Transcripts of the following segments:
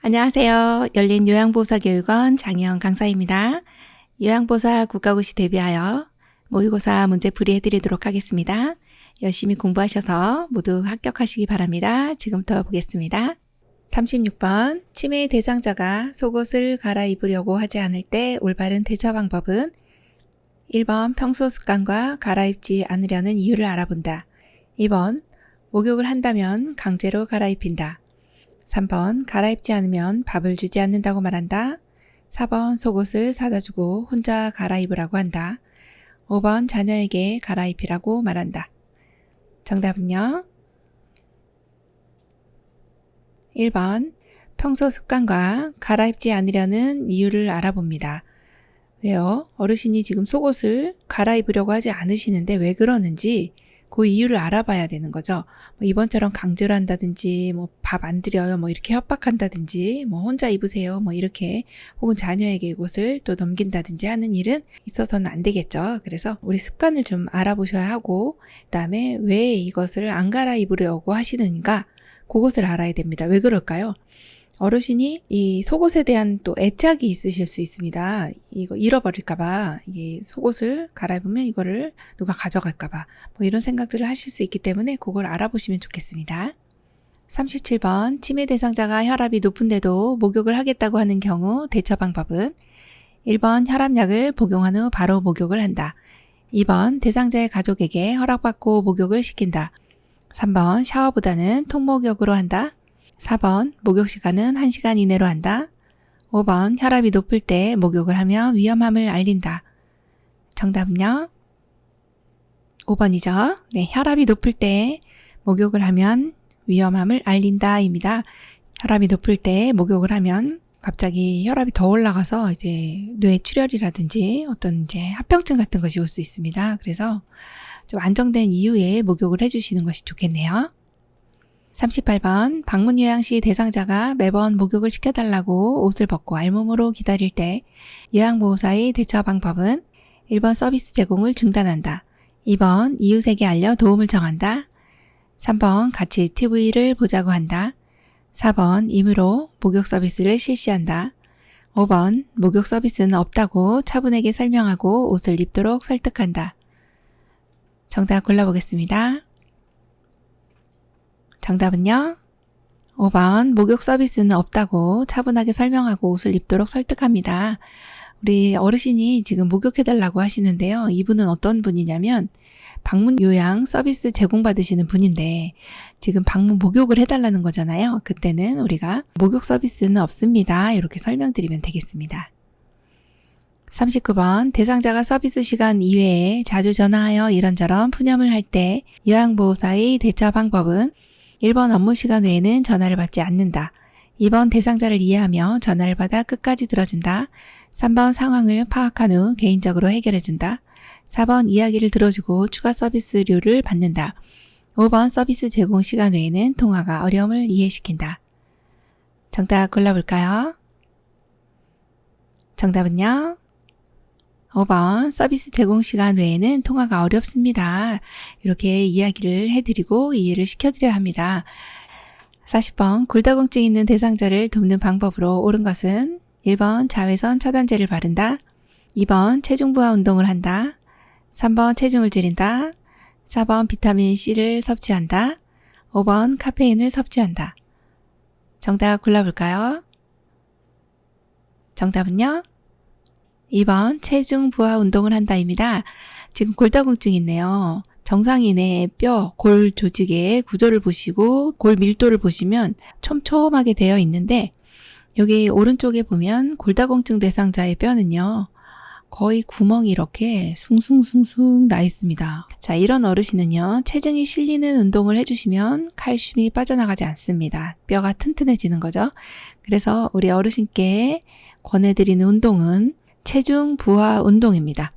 안녕하세요. 열린 요양보호사교육원 장희영 강사입니다. 요양보호사 국가고시 대비하여 모의고사 문제풀이 해드리도록 하겠습니다. 열심히 공부하셔서 모두 합격하시기 바랍니다. 지금부터 보겠습니다. 36번 치매의 대상자가 속옷을 갈아입으려고 하지 않을 때 올바른 대처 방법은 1번 평소 습관과 갈아입지 않으려는 이유를 알아본다. 2번 목욕을 한다면 강제로 갈아입힌다. 3번 갈아입지 않으면 밥을 주지 않는다고 말한다. 4번 속옷을 사다 주고 혼자 갈아입으라고 한다. 5번 자녀에게 갈아입히라고 말한다. 정답은요? 1번 평소 습관과 갈아입지 않으려는 이유를 알아봅니다. 왜요? 어르신이 지금 속옷을 갈아입으려고 하지 않으시는데 왜 그러는지 그 이유를 알아봐야 되는 거죠. 이번처럼 강제로 한다든지 밥 안 드려요 이렇게 협박한다든지 혼자 입으세요 이렇게 혹은 자녀에게 이것을 또 넘긴다든지 하는 일은 있어서는 안 되겠죠. 그래서 우리 습관을 좀 알아보셔야 하고 그다음에 왜 이것을 안 갈아입으려고 하시는가 그것을 알아야 됩니다. 왜 그럴까요? 어르신이 이 속옷에 대한 또 애착이 있으실 수 있습니다. 이거 잃어버릴까봐, 이게 속옷을 갈아입으면 이거를 누가 가져갈까봐, 이런 생각들을 하실 수 있기 때문에 그걸 알아보시면 좋겠습니다. 37번 치매 대상자가 혈압이 높은데도 목욕을 하겠다고 하는 경우 대처 방법은 1번 혈압약을 복용한 후 바로 목욕을 한다. 2번 대상자의 가족에게 허락받고 목욕을 시킨다. 3번 샤워보다는 통목욕으로 한다. 4번 목욕 시간은 1시간 이내로 한다. 5번 혈압이 높을 때 목욕을 하면 위험함을 알린다. 정답은요? 5번이죠. 네, 혈압이 높을 때 목욕을 하면 위험함을 알린다 입니다. 혈압이 높을 때 목욕을 하면 갑자기 혈압이 더 올라가서 이제 뇌출혈이라든지 어떤 이제 합병증 같은 것이 올 수 있습니다. 그래서 좀 안정된 이후에 목욕을 해주시는 것이 좋겠네요. 38번 방문 요양 시 대상자가 매번 목욕을 시켜달라고 옷을 벗고 알몸으로 기다릴 때 요양보호사의 대처 방법은 1번 서비스 제공을 중단한다. 2번 이웃에게 알려 도움을 청한다. 3번 같이 TV를 보자고 한다. 4번 임의로 목욕 서비스를 실시한다. 5번 목욕 서비스는 없다고 차분하게 설명하고 옷을 입도록 설득한다. 정답 골라보겠습니다. 정답은요? 5번 목욕 서비스는 없다고 차분하게 설명하고 옷을 입도록 설득합니다. 우리 어르신이 지금 목욕해달라고 하시는데요. 이분은 어떤 분이냐면 방문 요양 서비스 제공받으시는 분인데 지금 방문 목욕을 해달라는 거잖아요. 그때는 우리가 목욕 서비스는 없습니다. 이렇게 설명드리면 되겠습니다. 39번 대상자가 서비스 시간 이외에 자주 전화하여 이런저런 푸념을 할 때 요양보호사의 대처 방법은 1번 업무 시간 외에는 전화를 받지 않는다. 2번 대상자를 이해하며 전화를 받아 끝까지 들어준다. 3번 상황을 파악한 후 개인적으로 해결해준다. 4번 이야기를 들어주고 추가 서비스료를 받는다. 5번 서비스 제공 시간 외에는 통화가 어려움을 이해시킨다. 정답 골라볼까요? 정답은요? 5번 서비스 제공 시간 외에는 통화가 어렵습니다. 이렇게 이야기를 해드리고 이해를 시켜드려야 합니다. 40번 골다공증 있는 대상자를 돕는 방법으로 옳은 것은 1번 자외선 차단제를 바른다. 2번 체중 부하 운동을 한다. 3번 체중을 줄인다. 4번 비타민C를 섭취한다. 5번 카페인을 섭취한다. 정답 골라볼까요? 정답은요? 2번 체중 부하 운동을 한다입니다. 지금 골다공증이 있네요. 정상인의 뼈, 골 조직의 구조를 보시고 골 밀도를 보시면 촘촘하게 되어 있는데 여기 오른쪽에 보면 골다공증 대상자의 뼈는요. 거의 구멍이 이렇게 숭숭숭숭 나 있습니다. 자, 이런 어르신은요. 체중이 실리는 운동을 해주시면 칼슘이 빠져나가지 않습니다. 뼈가 튼튼해지는 거죠. 그래서 우리 어르신께 권해드리는 운동은 체중 부하 운동입니다.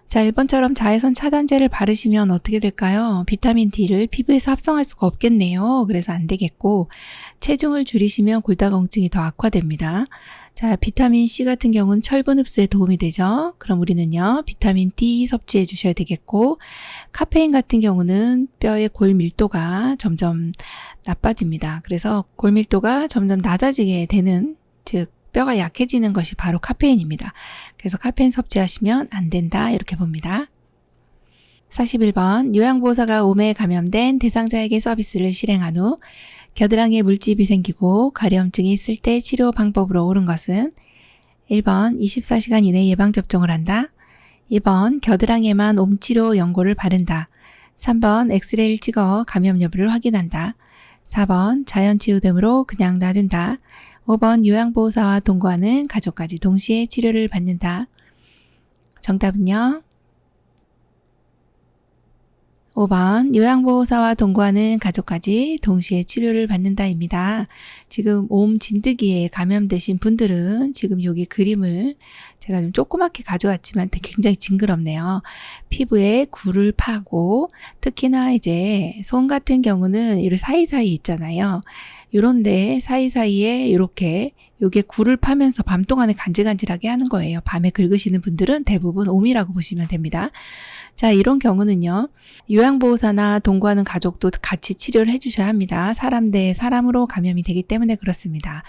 자, 1번처럼 자외선 차단제를 바르시면 어떻게 될까요? 비타민 D를 피부에서 합성할 수가 없겠네요. 그래서 안 되겠고 체중을 줄이시면 골다공증이 더 악화됩니다. 자, 비타민 C 같은 경우는 철분 흡수에 도움이 되죠. 그럼 우리는요, 비타민 D 섭취해 주셔야 되겠고 카페인 같은 경우는 뼈의 골 밀도가 점점 나빠집니다. 그래서 골 밀도가 점점 낮아지게 되는 즉 뼈가 약해지는 것이 바로 카페인입니다. 그래서 카페인 섭취하시면 안 된다 이렇게 봅니다. 41번 요양보호사가 오매에 감염된 대상자에게 서비스를 실행한 후 겨드랑이에 물집이 생기고 가려움증이 있을 때 치료 방법으로 옳은 것은 1번 24시간 이내 예방접종을 한다. 2번 겨드랑이에만 옴치료 연고를 바른다. 3번 엑스레이를 찍어 감염 여부를 확인한다. 4번 자연치유됨으로 그냥 놔둔다. 5번 요양보호사와 동거하는 가족까지 동시에 치료를 받는다. 정답은요? 5번 요양보호사와 동거하는 가족까지 동시에 치료를 받는다입니다. 지금 옴 진드기에 감염되신 분들은 지금 여기 그림을 제가 좀 조그맣게 가져왔지만 굉장히 징그럽네요. 피부에 굴을 파고 특히나 이제 손 같은 경우는 이 사이사이 있잖아요. 요런데 사이사이에 이렇게 요게 굴을 파면서 밤 동안에 간질간질하게 하는 거예요. 밤에 긁으시는 분들은 대부분 옴이라고 보시면 됩니다. 자, 이런 경우는요. 요양보호사나 동거하는 가족도 같이 치료를 해주셔야 합니다. 사람 대 사람으로 감염이 되기 때문에 그렇습니다.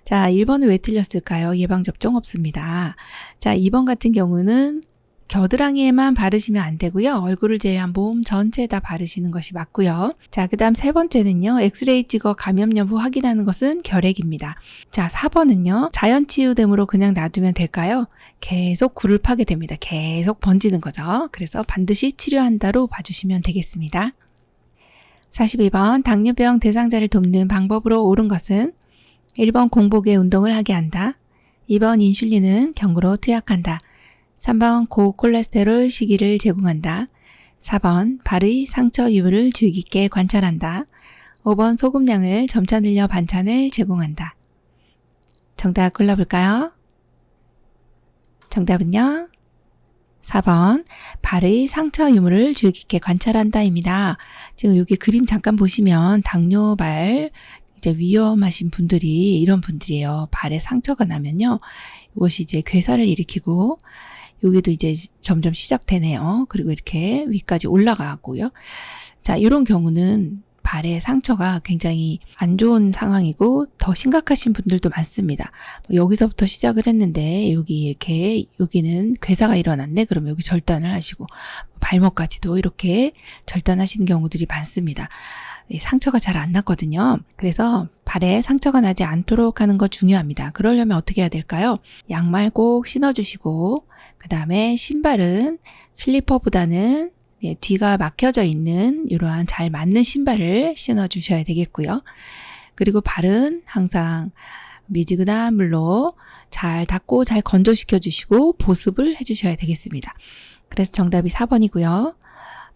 자, 1번은 왜 틀렸을까요? 예방접종 없습니다. 자, 2번 같은 경우는 겨드랑이에만 바르시면 안 되고요. 얼굴을 제외한 몸 전체에다 바르시는 것이 맞고요. 자, 그 다음 세 번째는요. 엑스레이 찍어 감염 여부 확인하는 것은 결핵입니다. 자, 4번은요. 자연치유됨으로 그냥 놔두면 될까요? 계속 굴을 파게 됩니다. 계속 번지는 거죠. 그래서 반드시 치료한다로 봐주시면 되겠습니다. 42번 당뇨병 대상자를 돕는 방법으로 옳은 것은 1번 공복에 운동을 하게 한다. 2번 인슐린은 경구로 투약한다. 3번 고콜레스테롤 시기를 제공한다. 4번 발의 상처 유무를 주의 깊게 관찰한다. 5번 소금량을 점차 늘려 반찬을 제공한다. 정답 골라볼까요? 정답은요? 4번 발의 상처 유무를 주의 깊게 관찰한다입니다. 지금 여기 그림 잠깐 보시면 당뇨발 이제 위험하신 분들이 이런 분들이에요. 발에 상처가 나면요. 이것이 이제 괴사를 일으키고 여기도 이제 점점 시작되네요. 그리고 이렇게 위까지 올라가고요. 자, 이런 경우는 발에 상처가 굉장히 안 좋은 상황이고 더 심각하신 분들도 많습니다. 여기서부터 시작을 했는데 여기 이렇게 여기는 괴사가 일어났네. 그럼 여기 절단을 하시고 발목까지도 이렇게 절단하시는 경우들이 많습니다. 상처가 잘 안 났거든요. 그래서 발에 상처가 나지 않도록 하는 거 중요합니다. 그러려면 어떻게 해야 될까요? 양말 꼭 신어주시고 그 다음에 신발은 슬리퍼보다는 뒤가 막혀져 있는 이러한 잘 맞는 신발을 신어주셔야 되겠고요. 그리고 발은 항상 미지근한 물로 잘 닦고 잘 건조시켜 주시고 보습을 해주셔야 되겠습니다. 그래서 정답이 4번이고요.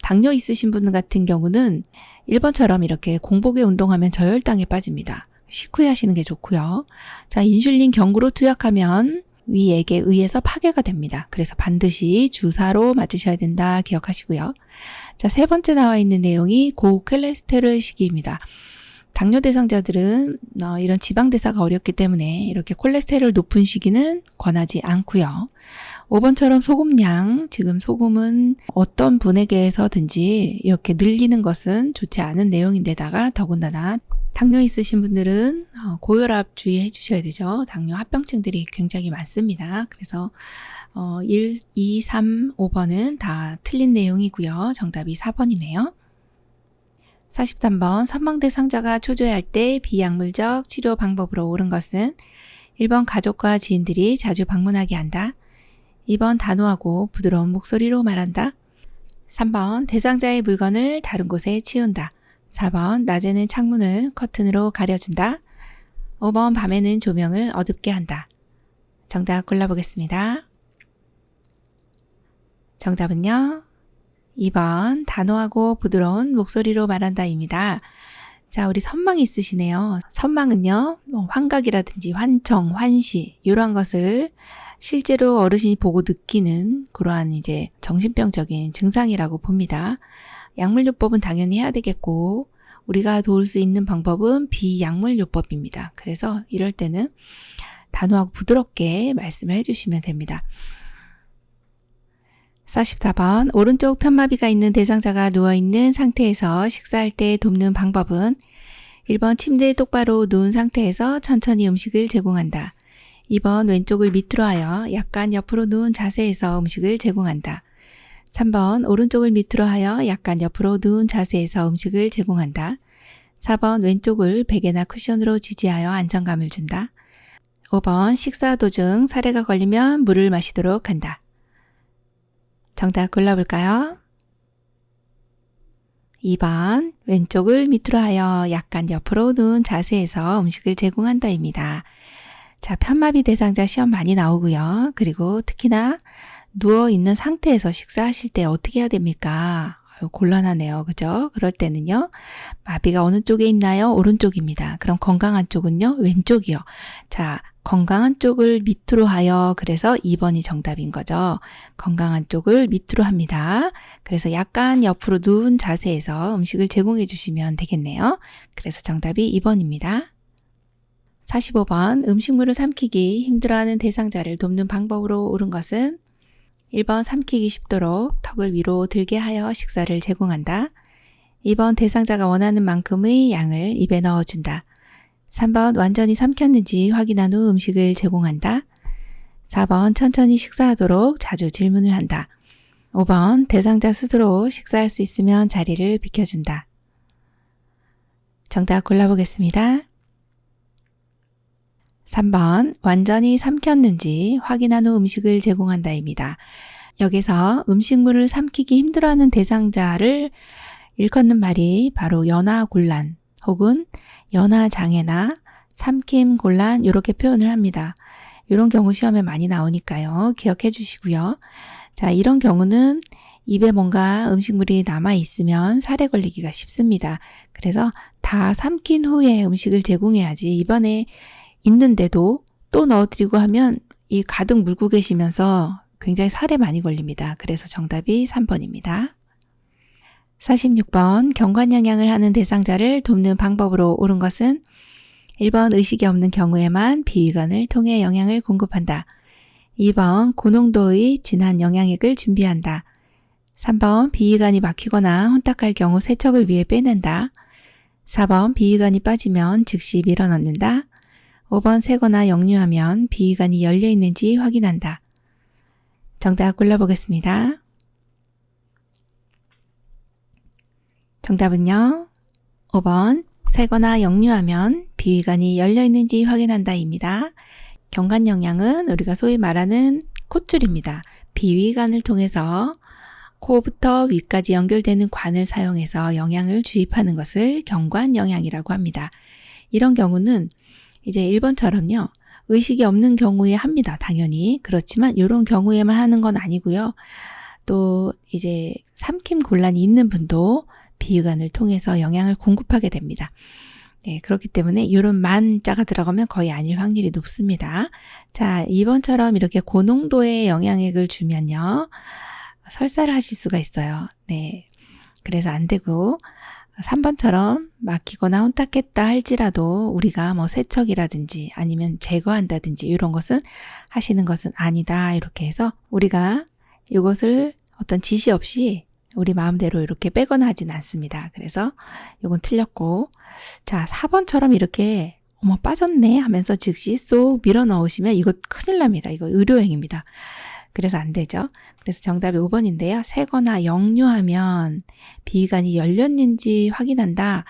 당뇨 있으신 분 같은 경우는 1번처럼 이렇게 공복에 운동하면 저혈당에 빠집니다. 식후에 하시는 게 좋고요. 자, 인슐린 경구로 투약하면 위액에 의해서 파괴가 됩니다. 그래서 반드시 주사로 맞으셔야 된다 기억하시고요. 자, 세 번째 나와 있는 내용이 고콜레스테롤 시기입니다. 당뇨 대상자들은 이런 지방대사가 어렵기 때문에 이렇게 콜레스테롤 높은 시기는 권하지 않고요. 5번처럼 소금량, 지금 소금은 어떤 분에게서든지 이렇게 늘리는 것은 좋지 않은 내용인데다가 더군다나 당뇨 있으신 분들은 고혈압 주의해 주셔야 되죠. 당뇨 합병증들이 굉장히 많습니다. 그래서 1, 2, 3, 5번은 다 틀린 내용이고요. 정답이 4번이네요. 43번 선망 대상자가 초조해할 때 비약물적 치료 방법으로 옳은 것은 1번 가족과 지인들이 자주 방문하게 한다. 2번 단호하고 부드러운 목소리로 말한다. 3번 대상자의 물건을 다른 곳에 치운다. 4번 낮에는 창문을 커튼으로 가려준다. 5번 밤에는 조명을 어둡게 한다. 정답 골라보겠습니다. 정답은요. 2번 단호하고 부드러운 목소리로 말한다입니다. 자, 우리 선망이 있으시네요. 선망은요, 환각이라든지 환청, 환시 이런 것을 실제로 어르신이 보고 느끼는 그러한 이제 정신병적인 증상이라고 봅니다. 약물요법은 당연히 해야 되겠고 우리가 도울 수 있는 방법은 비약물요법입니다. 그래서 이럴 때는 단호하고 부드럽게 말씀을 해주시면 됩니다. 44번 오른쪽 편마비가 있는 대상자가 누워있는 상태에서 식사할 때 돕는 방법은 1번 침대에 똑바로 누운 상태에서 천천히 음식을 제공한다. 2번 왼쪽을 밑으로 하여 약간 옆으로 누운 자세에서 음식을 제공한다. 3번 오른쪽을 밑으로 하여 약간 옆으로 누운 자세에서 음식을 제공한다. 4번 왼쪽을 베개나 쿠션으로 지지하여 안정감을 준다. 5번 식사 도중 사례가 걸리면 물을 마시도록 한다. 정답 골라볼까요? 2번 왼쪽을 밑으로 하여 약간 옆으로 누운 자세에서 음식을 제공한다입니다. 자, 편마비 대상자 시험 많이 나오고요. 그리고 특히나 누워있는 상태에서 식사하실 때 어떻게 해야 됩니까? 곤란하네요. 그죠? 그럴 때는요. 마비가 어느 쪽에 있나요? 오른쪽입니다. 그럼 건강한 쪽은요? 왼쪽이요. 자, 건강한 쪽을 밑으로 하여 그래서 2번이 정답인 거죠. 건강한 쪽을 밑으로 합니다. 그래서 약간 옆으로 누운 자세에서 음식을 제공해 주시면 되겠네요. 그래서 정답이 2번입니다. 45번 음식물을 삼키기 힘들어하는 대상자를 돕는 방법으로 옳은 것은 1번 삼키기 쉽도록 턱을 위로 들게 하여 식사를 제공한다. 2번 대상자가 원하는 만큼의 양을 입에 넣어준다. 3번 완전히 삼켰는지 확인한 후 음식을 제공한다. 4번 천천히 식사하도록 자주 질문을 한다. 5번 대상자 스스로 식사할 수 있으면 자리를 비켜준다. 정답 골라보겠습니다. 3번 완전히 삼켰는지 확인한 후 음식을 제공한다입니다. 여기서 음식물을 삼키기 힘들어하는 대상자를 일컫는 말이 바로 연하곤란 혹은 연하장애나 삼킴곤란 이렇게 표현을 합니다. 이런 경우 시험에 많이 나오니까요. 기억해 주시고요. 자, 이런 경우는 입에 뭔가 음식물이 남아있으면 살에 걸리기가 쉽습니다. 그래서 다 삼킨 후에 음식을 제공해야지 이번에 있는데도 또 넣어드리고 하면 이 가득 물고 계시면서 굉장히 살에 많이 걸립니다. 그래서 정답이 3번입니다. 46번 경관영양을 하는 대상자를 돕는 방법으로 옳은 것은 1번 의식이 없는 경우에만 비위관을 통해 영양을 공급한다. 2번 고농도의 진한 영양액을 준비한다. 3번 비위관이 막히거나 혼탁할 경우 세척을 위해 빼낸다. 4번 비위관이 빠지면 즉시 밀어넣는다. 5번 새거나 역류하면 비위관이 열려 있는지 확인한다. 정답 골라보겠습니다. 정답은요. 5번 새거나 역류하면 비위관이 열려 있는지 확인한다입니다. 경관영양은 우리가 소위 말하는 콧줄입니다. 비위관을 통해서 코부터 위까지 연결되는 관을 사용해서 영양을 주입하는 것을 경관영양이라고 합니다. 이런 경우는 이제 1번처럼요. 의식이 없는 경우에 합니다. 당연히. 그렇지만 이런 경우에만 하는 건 아니고요. 또 이제 삼킴 곤란이 있는 분도 비위관을 통해서 영양을 공급하게 됩니다. 네, 그렇기 때문에 이런 만자가 들어가면 거의 아닐 확률이 높습니다. 자, 2번처럼 이렇게 고농도의 영양액을 주면요. 설사를 하실 수가 있어요. 네. 그래서 안 되고 3번처럼 막히거나 혼탁했다 할지라도 우리가 뭐 세척이라든지 아니면 제거한다든지 이런 것은 하시는 것은 아니다. 이렇게 해서 우리가 이것을 어떤 지시 없이 우리 마음대로 이렇게 빼거나 하진 않습니다. 그래서 이건 틀렸고 자 4번처럼 이렇게 어머 빠졌네 하면서 즉시 쏙 밀어 넣으시면 이거 큰일 납니다. 이거 의료행위입니다. 그래서 안 되죠. 그래서 정답이 5번인데요. 새거나 역류하면 비위관이 열렸는지 확인한다.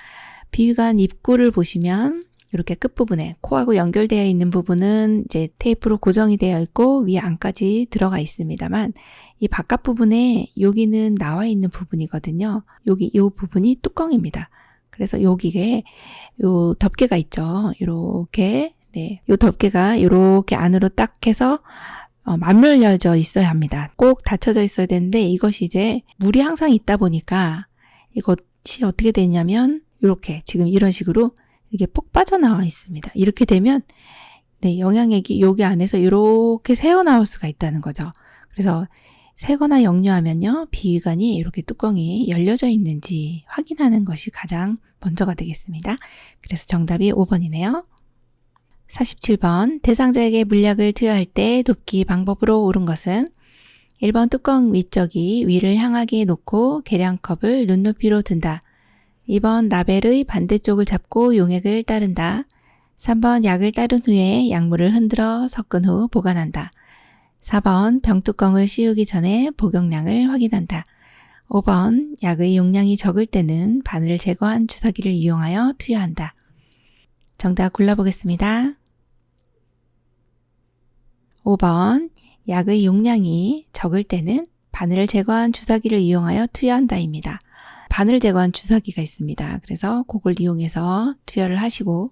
비위관 입구를 보시면 이렇게 끝부분에 코하고 연결되어 있는 부분은 이제 테이프로 고정이 되어 있고 위에 안까지 들어가 있습니다만 이 바깥 부분에 여기는 나와 있는 부분이거든요. 이 부분이 뚜껑입니다. 그래서 여기에 요 덮개가 있죠. 요렇게 네, 요 덮개가 요렇게 안으로 딱 해서 맞물려져 있어야 합니다. 꼭 닫혀져 있어야 되는데 이것이 이제 물이 항상 있다 보니까 이것이 어떻게 되냐면 이렇게 지금 이런 식으로 이게 폭 빠져나와 있습니다. 이렇게 되면 네, 영양액이 여기 안에서 이렇게 새어나올 수가 있다는 거죠. 그래서 새거나 역류하면요. 비위관이 이렇게 뚜껑이 열려져 있는지 확인하는 것이 가장 먼저가 되겠습니다. 그래서 정답이 5번이네요. 47번 대상자에게 물약을 투여할 때 돕기 방법으로 옳은 것은 1번 뚜껑 위쪽이 위를 향하게 놓고 계량컵을 눈높이로 든다. 2번 라벨의 반대쪽을 잡고 용액을 따른다. 3번 약을 따른 후에 약물을 흔들어 섞은 후 보관한다. 4번 병뚜껑을 씌우기 전에 복용량을 확인한다. 5번 약의 용량이 적을 때는 바늘을 제거한 주사기를 이용하여 투여한다. 정답 골라보겠습니다. 5번 약의 용량이 적을 때는 바늘을 제거한 주사기를 이용하여 투여한다입니다. 바늘 제거한 주사기가 있습니다. 그래서 그걸 이용해서 투여를 하시고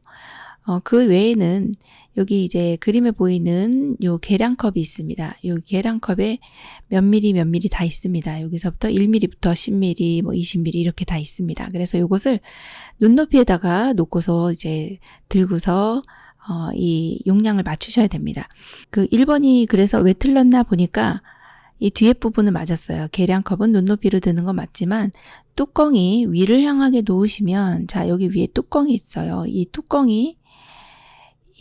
그 외에는 여기 이제 그림에 보이는 요 계량컵이 있습니다. 요 계량컵에 몇 미리 다 있습니다. 여기서부터 1mm부터 10mm, 20mm 이렇게 다 있습니다. 그래서 요것을 눈높이에다가 놓고서 이제 들고서 이 용량을 맞추셔야 됩니다. 그 1번이 그래서 왜 틀렸나 보니까 이 뒤에 부분은 맞았어요. 계량컵은 눈높이로 드는 건 맞지만 뚜껑이 위를 향하게 놓으시면 자 여기 위에 뚜껑이 있어요. 이 뚜껑이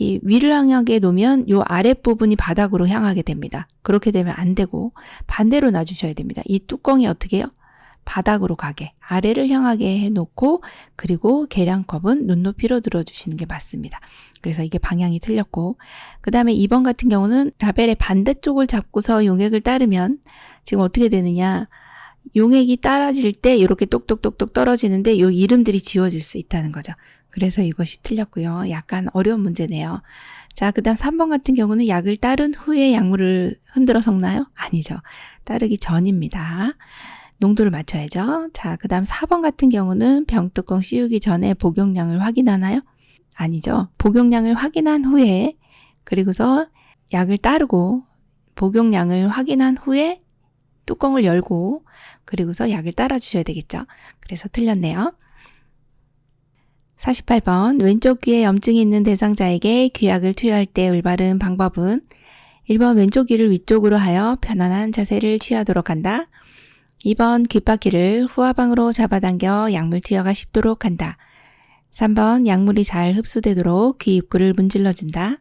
이 위를 향하게 놓으면 요 아랫부분이 바닥으로 향하게 됩니다. 그렇게 되면 안 되고 반대로 놔주셔야 됩니다. 이 뚜껑이 어떻게 해요? 바닥으로 가게 아래를 향하게 해놓고 그리고 계량컵은 눈높이로 들어주시는 게 맞습니다. 그래서 이게 방향이 틀렸고 그 다음에 2번 같은 경우는 라벨의 반대쪽을 잡고서 용액을 따르면 지금 어떻게 되느냐 용액이 따라질 때 이렇게 똑똑똑똑 떨어지는데 요 이름들이 지워질 수 있다는 거죠. 그래서 이것이 틀렸고요. 약간 어려운 문제네요. 자, 그 다음 3번 같은 경우는 약을 따른 후에 약물을 흔들어 섞나요? 아니죠. 따르기 전입니다. 농도를 맞춰야죠. 자, 그 다음 4번 같은 경우는 병뚜껑 씌우기 전에 복용량을 확인하나요? 아니죠. 복용량을 확인한 후에 그리고서 약을 따르고 복용량을 확인한 후에 뚜껑을 열고 그리고서 약을 따라 주셔야 되겠죠. 그래서 틀렸네요. 48번 왼쪽 귀에 염증이 있는 대상자에게 귀약을 투여할 때 올바른 방법은 1번 왼쪽 귀를 위쪽으로 하여 편안한 자세를 취하도록 한다. 2번 귓바퀴를 후하방으로 잡아당겨 약물 투여가 쉽도록 한다. 3번 약물이 잘 흡수되도록 귀 입구를 문질러준다.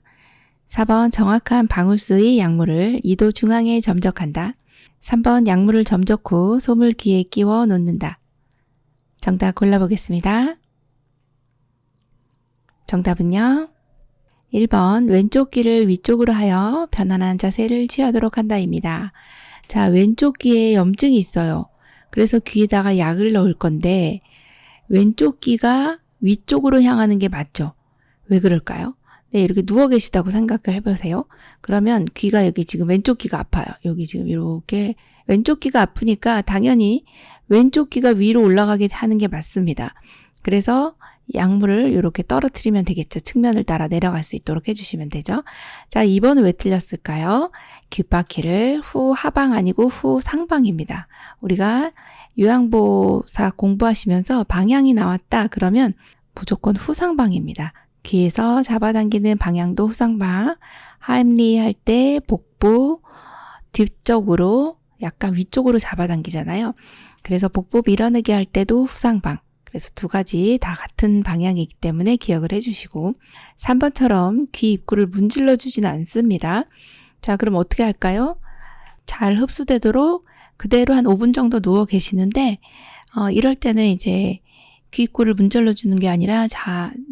4번 정확한 방울수의 약물을 2도 중앙에 점적한다. 3번 약물을 점적 후 솜을 귀에 끼워 놓는다. 정답 골라보겠습니다. 정답은요. 1번 왼쪽 귀를 위쪽으로 하여 편안한 자세를 취하도록 한다입니다. 자, 왼쪽 귀에 염증이 있어요. 그래서 귀에다가 약을 넣을 건데 왼쪽 귀가 위쪽으로 향하는 게 맞죠? 왜 그럴까요? 네, 이렇게 누워 계시다고 생각을 해보세요. 그러면 귀가 여기 지금 왼쪽 귀가 아파요. 여기 지금 이렇게 왼쪽 귀가 아프니까 당연히 왼쪽 귀가 위로 올라가게 하는 게 맞습니다. 그래서 약물을 이렇게 떨어뜨리면 되겠죠. 측면을 따라 내려갈 수 있도록 해주시면 되죠. 자, 2번은 왜 틀렸을까요? 귓바퀴를 후 하방 아니고 후 상방입니다. 우리가 요양보사 공부하시면서 방향이 나왔다 그러면 무조건 후상방입니다. 귀에서 잡아당기는 방향도 후상방, 하임리 할 때 복부 뒤쪽으로 약간 위쪽으로 잡아당기잖아요. 그래서 복부 밀어내기 할 때도 후상방. 그래서 두 가지 다 같은 방향이기 때문에 기억을 해주시고 3번처럼 귀 입구를 문질러 주지는 않습니다. 자, 그럼 어떻게 할까요? 잘 흡수되도록 그대로 한 5분 정도 누워 계시는데 이럴 때는 이제 귀 입구를 문질러 주는 게 아니라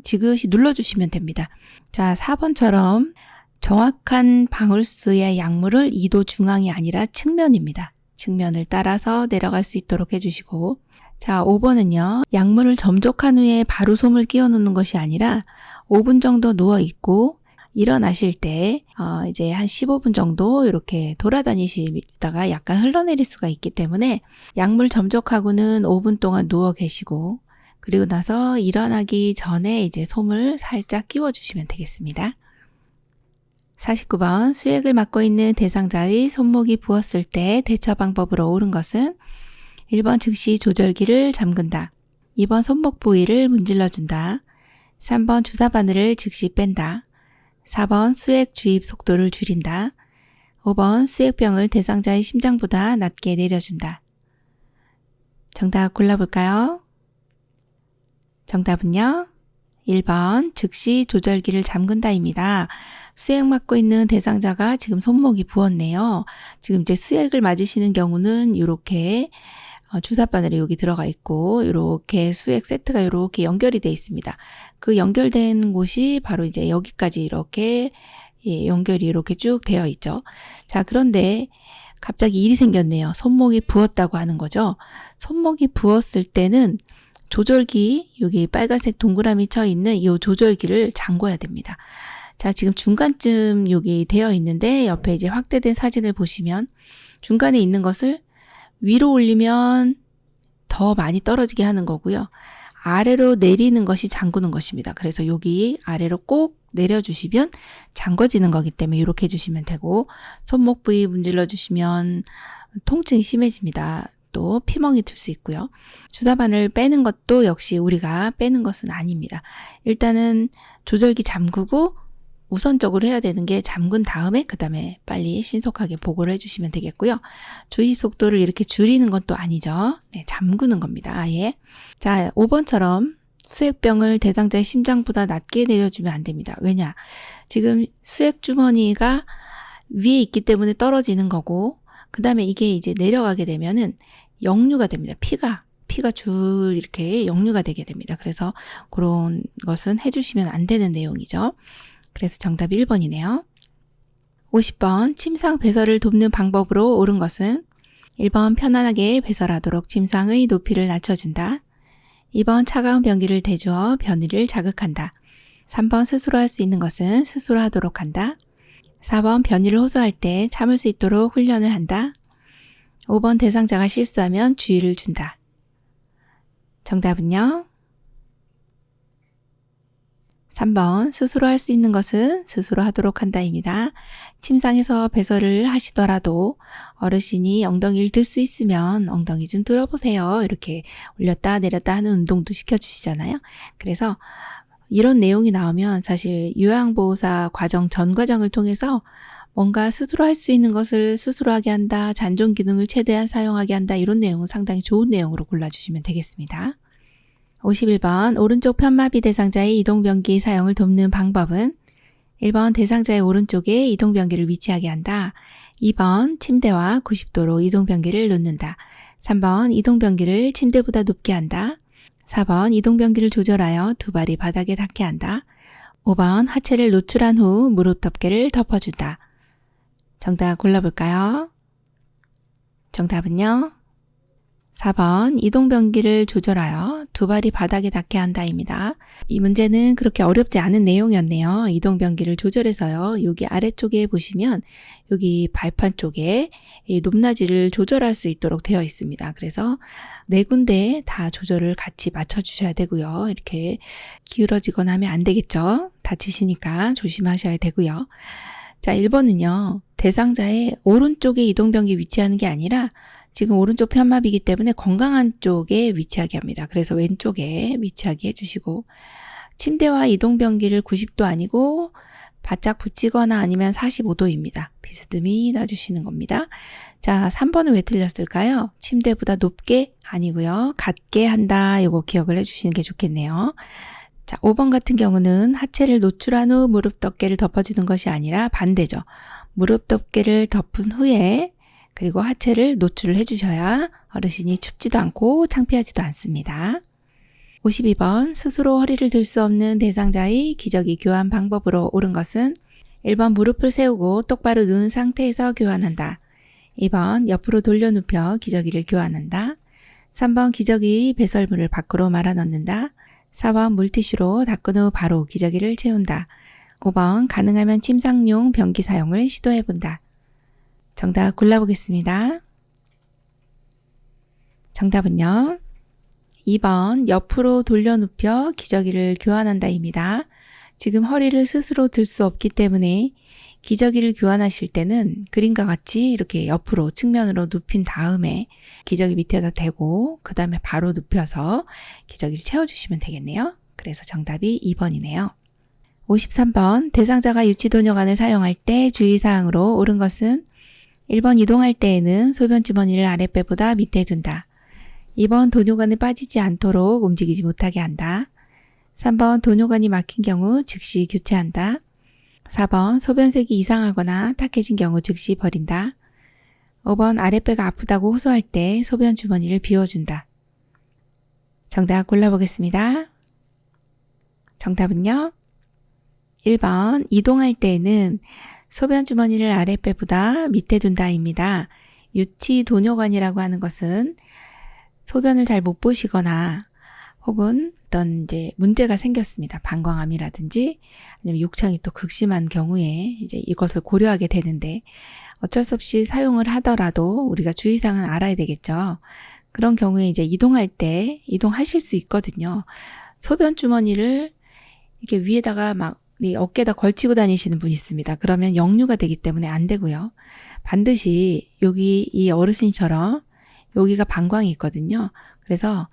지그시 눌러주시면 됩니다. 자, 4번처럼 정확한 방울수의 약물을 2도 중앙이 아니라 측면입니다. 측면을 따라서 내려갈 수 있도록 해주시고 자, 5번은요. 약물을 점적한 후에 바로 솜을 끼워 놓는 것이 아니라 5분 정도 누워 있고 일어나실 때 이제 한 15분 정도 이렇게 돌아다니시다가 약간 흘러내릴 수가 있기 때문에 약물 점적하고는 5분 동안 누워 계시고 그리고 나서 일어나기 전에 이제 솜을 살짝 끼워 주시면 되겠습니다. 49번 수액을 맡고 있는 대상자의 손목이 부었을 때 대처 방법으로 옳은 것은 1번 즉시 조절기를 잠근다. 2번 손목 부위를 문질러준다. 3번 주사 바늘을 즉시 뺀다. 4번 수액 주입 속도를 줄인다. 5번 수액병을 대상자의 심장보다 낮게 내려준다. 정답 골라볼까요? 정답은요. 1번 즉시 조절기를 잠근다입니다. 수액 맞고 있는 대상자가 지금 손목이 부었네요. 지금 이제 수액을 맞으시는 경우는 이렇게 주사 바늘이 여기 들어가 있고 이렇게 수액 세트가 이렇게 연결이 되어 있습니다. 그 연결된 곳이 바로 이제 여기까지 이렇게 연결이 이렇게 쭉 되어 있죠. 자, 그런데 갑자기 일이 생겼네요. 손목이 부었다고 하는 거죠. 손목이 부었을 때는 조절기, 여기 빨간색 동그라미 쳐 있는 이 조절기를 잠궈야 됩니다. 자, 지금 중간쯤 여기 되어 있는데 옆에 이제 확대된 사진을 보시면 중간에 있는 것을 위로 올리면 더 많이 떨어지게 하는 거고요. 아래로 내리는 것이 잠그는 것입니다. 그래서 여기 아래로 꼭 내려주시면 잠궈지는 거기 때문에 이렇게 해주시면 되고, 손목 부위 문질러 주시면 통증이 심해집니다. 또 피멍이 들 수 있고요. 주사바늘 빼는 것도 역시 우리가 빼는 것은 아닙니다. 일단은 조절기 잠그고 우선적으로 해야 되는 게 잠근 다음에 그 다음에 빨리 신속하게 보고를 해주시면 되겠고요. 주입 속도를 이렇게 줄이는 건 또 아니죠. 네, 잠그는 겁니다. 아예. 자, 5번처럼 수액병을 대상자의 심장보다 낮게 내려주면 안 됩니다. 왜냐? 지금 수액 주머니가 위에 있기 때문에 떨어지는 거고, 그 다음에 이게 이제 내려가게 되면은 역류가 됩니다. 피가 이렇게 역류가 되게 됩니다. 그래서 그런 것은 해주시면 안 되는 내용이죠. 그래서 정답이 1번이네요. 50번 침상 배설을 돕는 방법으로 옳은 것은 1번 편안하게 배설하도록 침상의 높이를 낮춰준다. 2번 차가운 변기를 대주어 변이를 자극한다. 3번 스스로 할 수 있는 것은 스스로 하도록 한다. 4번 변이를 호소할 때 참을 수 있도록 훈련을 한다. 5번 대상자가 실수하면 주의를 준다. 정답은요? 3번 스스로 할 수 있는 것은 스스로 하도록 한다입니다. 침상에서 배설을 하시더라도 어르신이 엉덩이를 들 수 있으면 엉덩이 좀 들어보세요. 이렇게 올렸다 내렸다 하는 운동도 시켜주시잖아요. 그래서 이런 내용이 나오면 사실 요양보호사 과정 전 과정을 통해서 뭔가 스스로 할 수 있는 것을 스스로 하게 한다, 잔존 기능을 최대한 사용하게 한다, 이런 내용은 상당히 좋은 내용으로 골라주시면 되겠습니다. 51번 오른쪽 편마비 대상자의 이동변기 사용을 돕는 방법은 1번 대상자의 오른쪽에 이동변기를 위치하게 한다. 2번 침대와 90도로 이동변기를 놓는다. 3번 이동변기를 침대보다 높게 한다. 4번 이동변기를 조절하여 두 발이 바닥에 닿게 한다. 5번 하체를 노출한 후 무릎 덮개를 덮어준다. 정답 골라볼까요? 정답은요? 4번 이동변기를 조절하여 두 발이 바닥에 닿게 한다입니다. 이 문제는 그렇게 어렵지 않은 내용이었네요. 이동변기를 조절해서요. 여기 아래쪽에 보시면 여기 발판 쪽에 이 높낮이를 조절할 수 있도록 되어 있습니다. 그래서 네 군데 다 조절을 같이 맞춰주셔야 되고요. 이렇게 기울어지거나 하면 안 되겠죠. 다치시니까 조심하셔야 되고요. 자, 1번은요. 대상자의 오른쪽에 이동변기 위치하는 게 아니라 지금 오른쪽 편마비이기 때문에 건강한 쪽에 위치하게 합니다. 그래서 왼쪽에 위치하게 해주시고, 침대와 이동변기를 90도 아니고 바짝 붙이거나 아니면 45도입니다. 비스듬히 놔주시는 겁니다. 자, 3번은 왜 틀렸을까요? 침대보다 높게 아니고요. 같게 한다. 이거 기억을 해주시는 게 좋겠네요. 자, 5번 같은 경우는 하체를 노출한 후 무릎 덮개를 덮어주는 것이 아니라 반대죠. 무릎 덮개를 덮은 후에 그리고 하체를 노출을 해주셔야 어르신이 춥지도 않고 창피하지도 않습니다. 52번 스스로 허리를 들 수 없는 대상자의 기저귀 교환 방법으로 옳은 것은 1번 무릎을 세우고 똑바로 누운 상태에서 교환한다. 2번 옆으로 돌려 눕혀 기저귀를 교환한다. 3번 기저귀 배설물을 밖으로 말아 넣는다. 4번 물티슈로 닦은 후 바로 기저귀를 채운다. 5번 가능하면 침상용 변기 사용을 시도해본다. 정답 골라보겠습니다. 정답은요. 2번 옆으로 돌려 눕혀 기저귀를 교환한다입니다. 지금 허리를 스스로 들 수 없기 때문에 기저귀를 교환하실 때는 그림과 같이 이렇게 옆으로 측면으로 눕힌 다음에 기저귀 밑에다 대고 그 다음에 바로 눕혀서 기저귀를 채워주시면 되겠네요. 그래서 정답이 2번이네요. 53번 대상자가 유치도뇨관을 사용할 때 주의사항으로 옳은 것은 1번 이동할 때에는 소변 주머니를 아랫배보다 밑에 둔다. 2번 도뇨관이 빠지지 않도록 움직이지 못하게 한다. 3번 도뇨관이 막힌 경우 즉시 교체한다. 4번 소변색이 이상하거나 탁해진 경우 즉시 버린다. 5번 아랫배가 아프다고 호소할 때 소변 주머니를 비워준다. 정답 골라보겠습니다. 정답은요? 1번 이동할 때에는 소변 주머니를 아랫배보다 밑에 둔다입니다. 유치 도뇨관이라고 하는 것은 소변을 잘 못 보시거나 혹은 어떤 이제 문제가 생겼습니다. 방광암이라든지 아니면 욕창이 또 극심한 경우에 이제 이것을 고려하게 되는데 어쩔 수 없이 사용을 하더라도 우리가 주의사항은 알아야 되겠죠. 그런 경우에 이제 이동할 때 이동하실 수 있거든요. 소변 주머니를 이렇게 위에다가 막 어깨에다 걸치고 다니시는 분이 있습니다. 그러면 역류가 되기 때문에 안 되고요. 반드시 여기 이 어르신처럼 여기가 방광이 있거든요. 그래서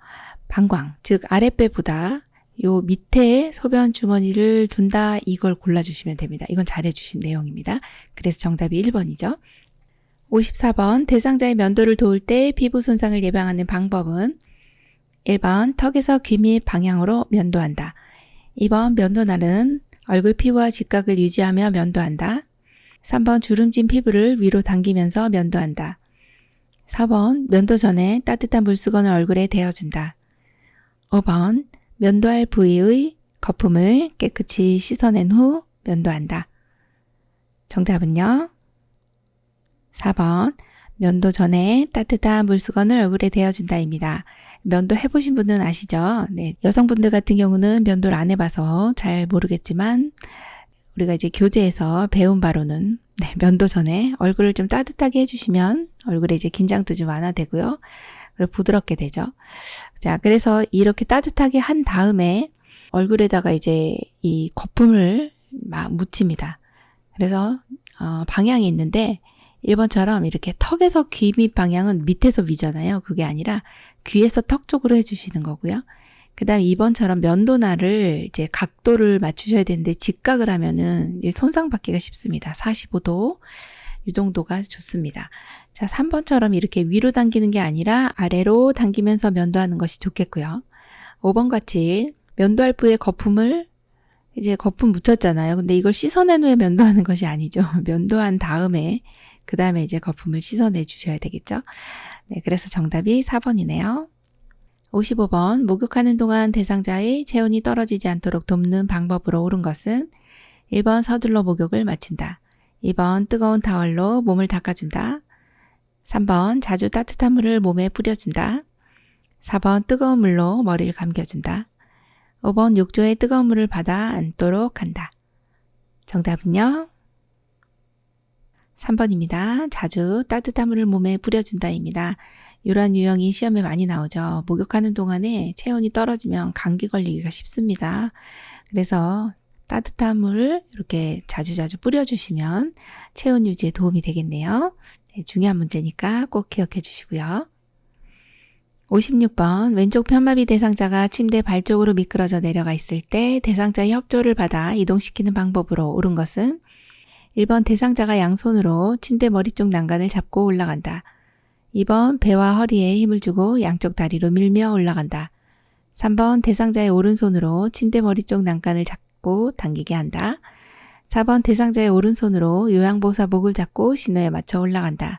방광, 즉 아랫배보다 요 밑에 소변 주머니를 둔다 이걸 골라주시면 됩니다. 이건 잘해주신 내용입니다. 그래서 정답이 1번이죠. 54번 대상자의 면도를 도울 때 피부 손상을 예방하는 방법은 1번 턱에서 귀 및 방향으로 면도한다. 2번 면도날은 얼굴 피부와 직각을 유지하며 면도한다. 3번 주름진 피부를 위로 당기면서 면도한다. 4번 면도 전에 따뜻한 물수건을 얼굴에 대어준다. 5번 면도할 부위의 거품을 깨끗이 씻어낸 후 면도한다. 정답은요? 4번 면도 전에 따뜻한 물수건을 얼굴에 대어준다입니다. 면도 해보신 분은 아시죠? 네, 여성분들 같은 경우는 면도를 안 해봐서 잘 모르겠지만 우리가 이제 교재에서 배운 바로는 면도 전에 얼굴을 좀 따뜻하게 해주시면 얼굴에 이제 긴장도 좀 완화되고요. 그리고 부드럽게 되죠. 자, 그래서 이렇게 따뜻하게 한 다음에 얼굴에다가 이제 이 거품을 막 묻힙니다. 그래서 방향이 있는데 1번처럼 이렇게 턱에서 귀 밑 방향은 밑에서 위잖아요. 그게 아니라 귀에서 턱 쪽으로 해주시는 거고요. 그 다음에 2번처럼 면도날을 이제 각도를 맞추셔야 되는데 직각을 하면은 손상받기가 쉽습니다. 45도 이 정도가 좋습니다. 자, 3번처럼 이렇게 위로 당기는 게 아니라 아래로 당기면서 면도하는 것이 좋겠고요. 5번 같이 면도할 부위에 거품을 이제 거품 묻혔잖아요. 근데 이걸 씻어낸 후에 면도하는 것이 아니죠. 면도한 다음에 그 다음에 이제 거품을 씻어내 주셔야 되겠죠. 네, 그래서 정답이 4번이네요. 55번 목욕하는 동안 대상자의 체온이 떨어지지 않도록 돕는 방법으로 옳은 것은 1번 서둘러 목욕을 마친다. 2번 뜨거운 타월로 몸을 닦아준다. 3번 자주 따뜻한 물을 몸에 뿌려준다. 4번 뜨거운 물로 머리를 감겨준다. 5번 욕조에 뜨거운 물을 받아 앉도록 한다. 정답은요? 3번입니다. 자주 따뜻한 물을 몸에 뿌려준다입니다. 이러한 유형이 시험에 많이 나오죠. 목욕하는 동안에 체온이 떨어지면 감기 걸리기가 쉽습니다. 그래서 따뜻한 물을 이렇게 자주자주 뿌려주시면 체온 유지에 도움이 되겠네요. 네, 중요한 문제니까 꼭 기억해 주시고요. 56번 왼쪽 편마비 대상자가 침대 발 쪽으로 미끄러져 내려가 있을 때 대상자의 협조를 받아 이동시키는 방법으로 옳은 것은 1번 대상자가 양손으로 침대 머리 쪽 난간을 잡고 올라간다. 2번 배와 허리에 힘을 주고 양쪽 다리로 밀며 올라간다. 3번 대상자의 오른손으로 침대 머리 쪽 난간을 잡고 당기게 한다. 4번 대상자의 오른손으로 요양보호사 목을 잡고 신호에 맞춰 올라간다.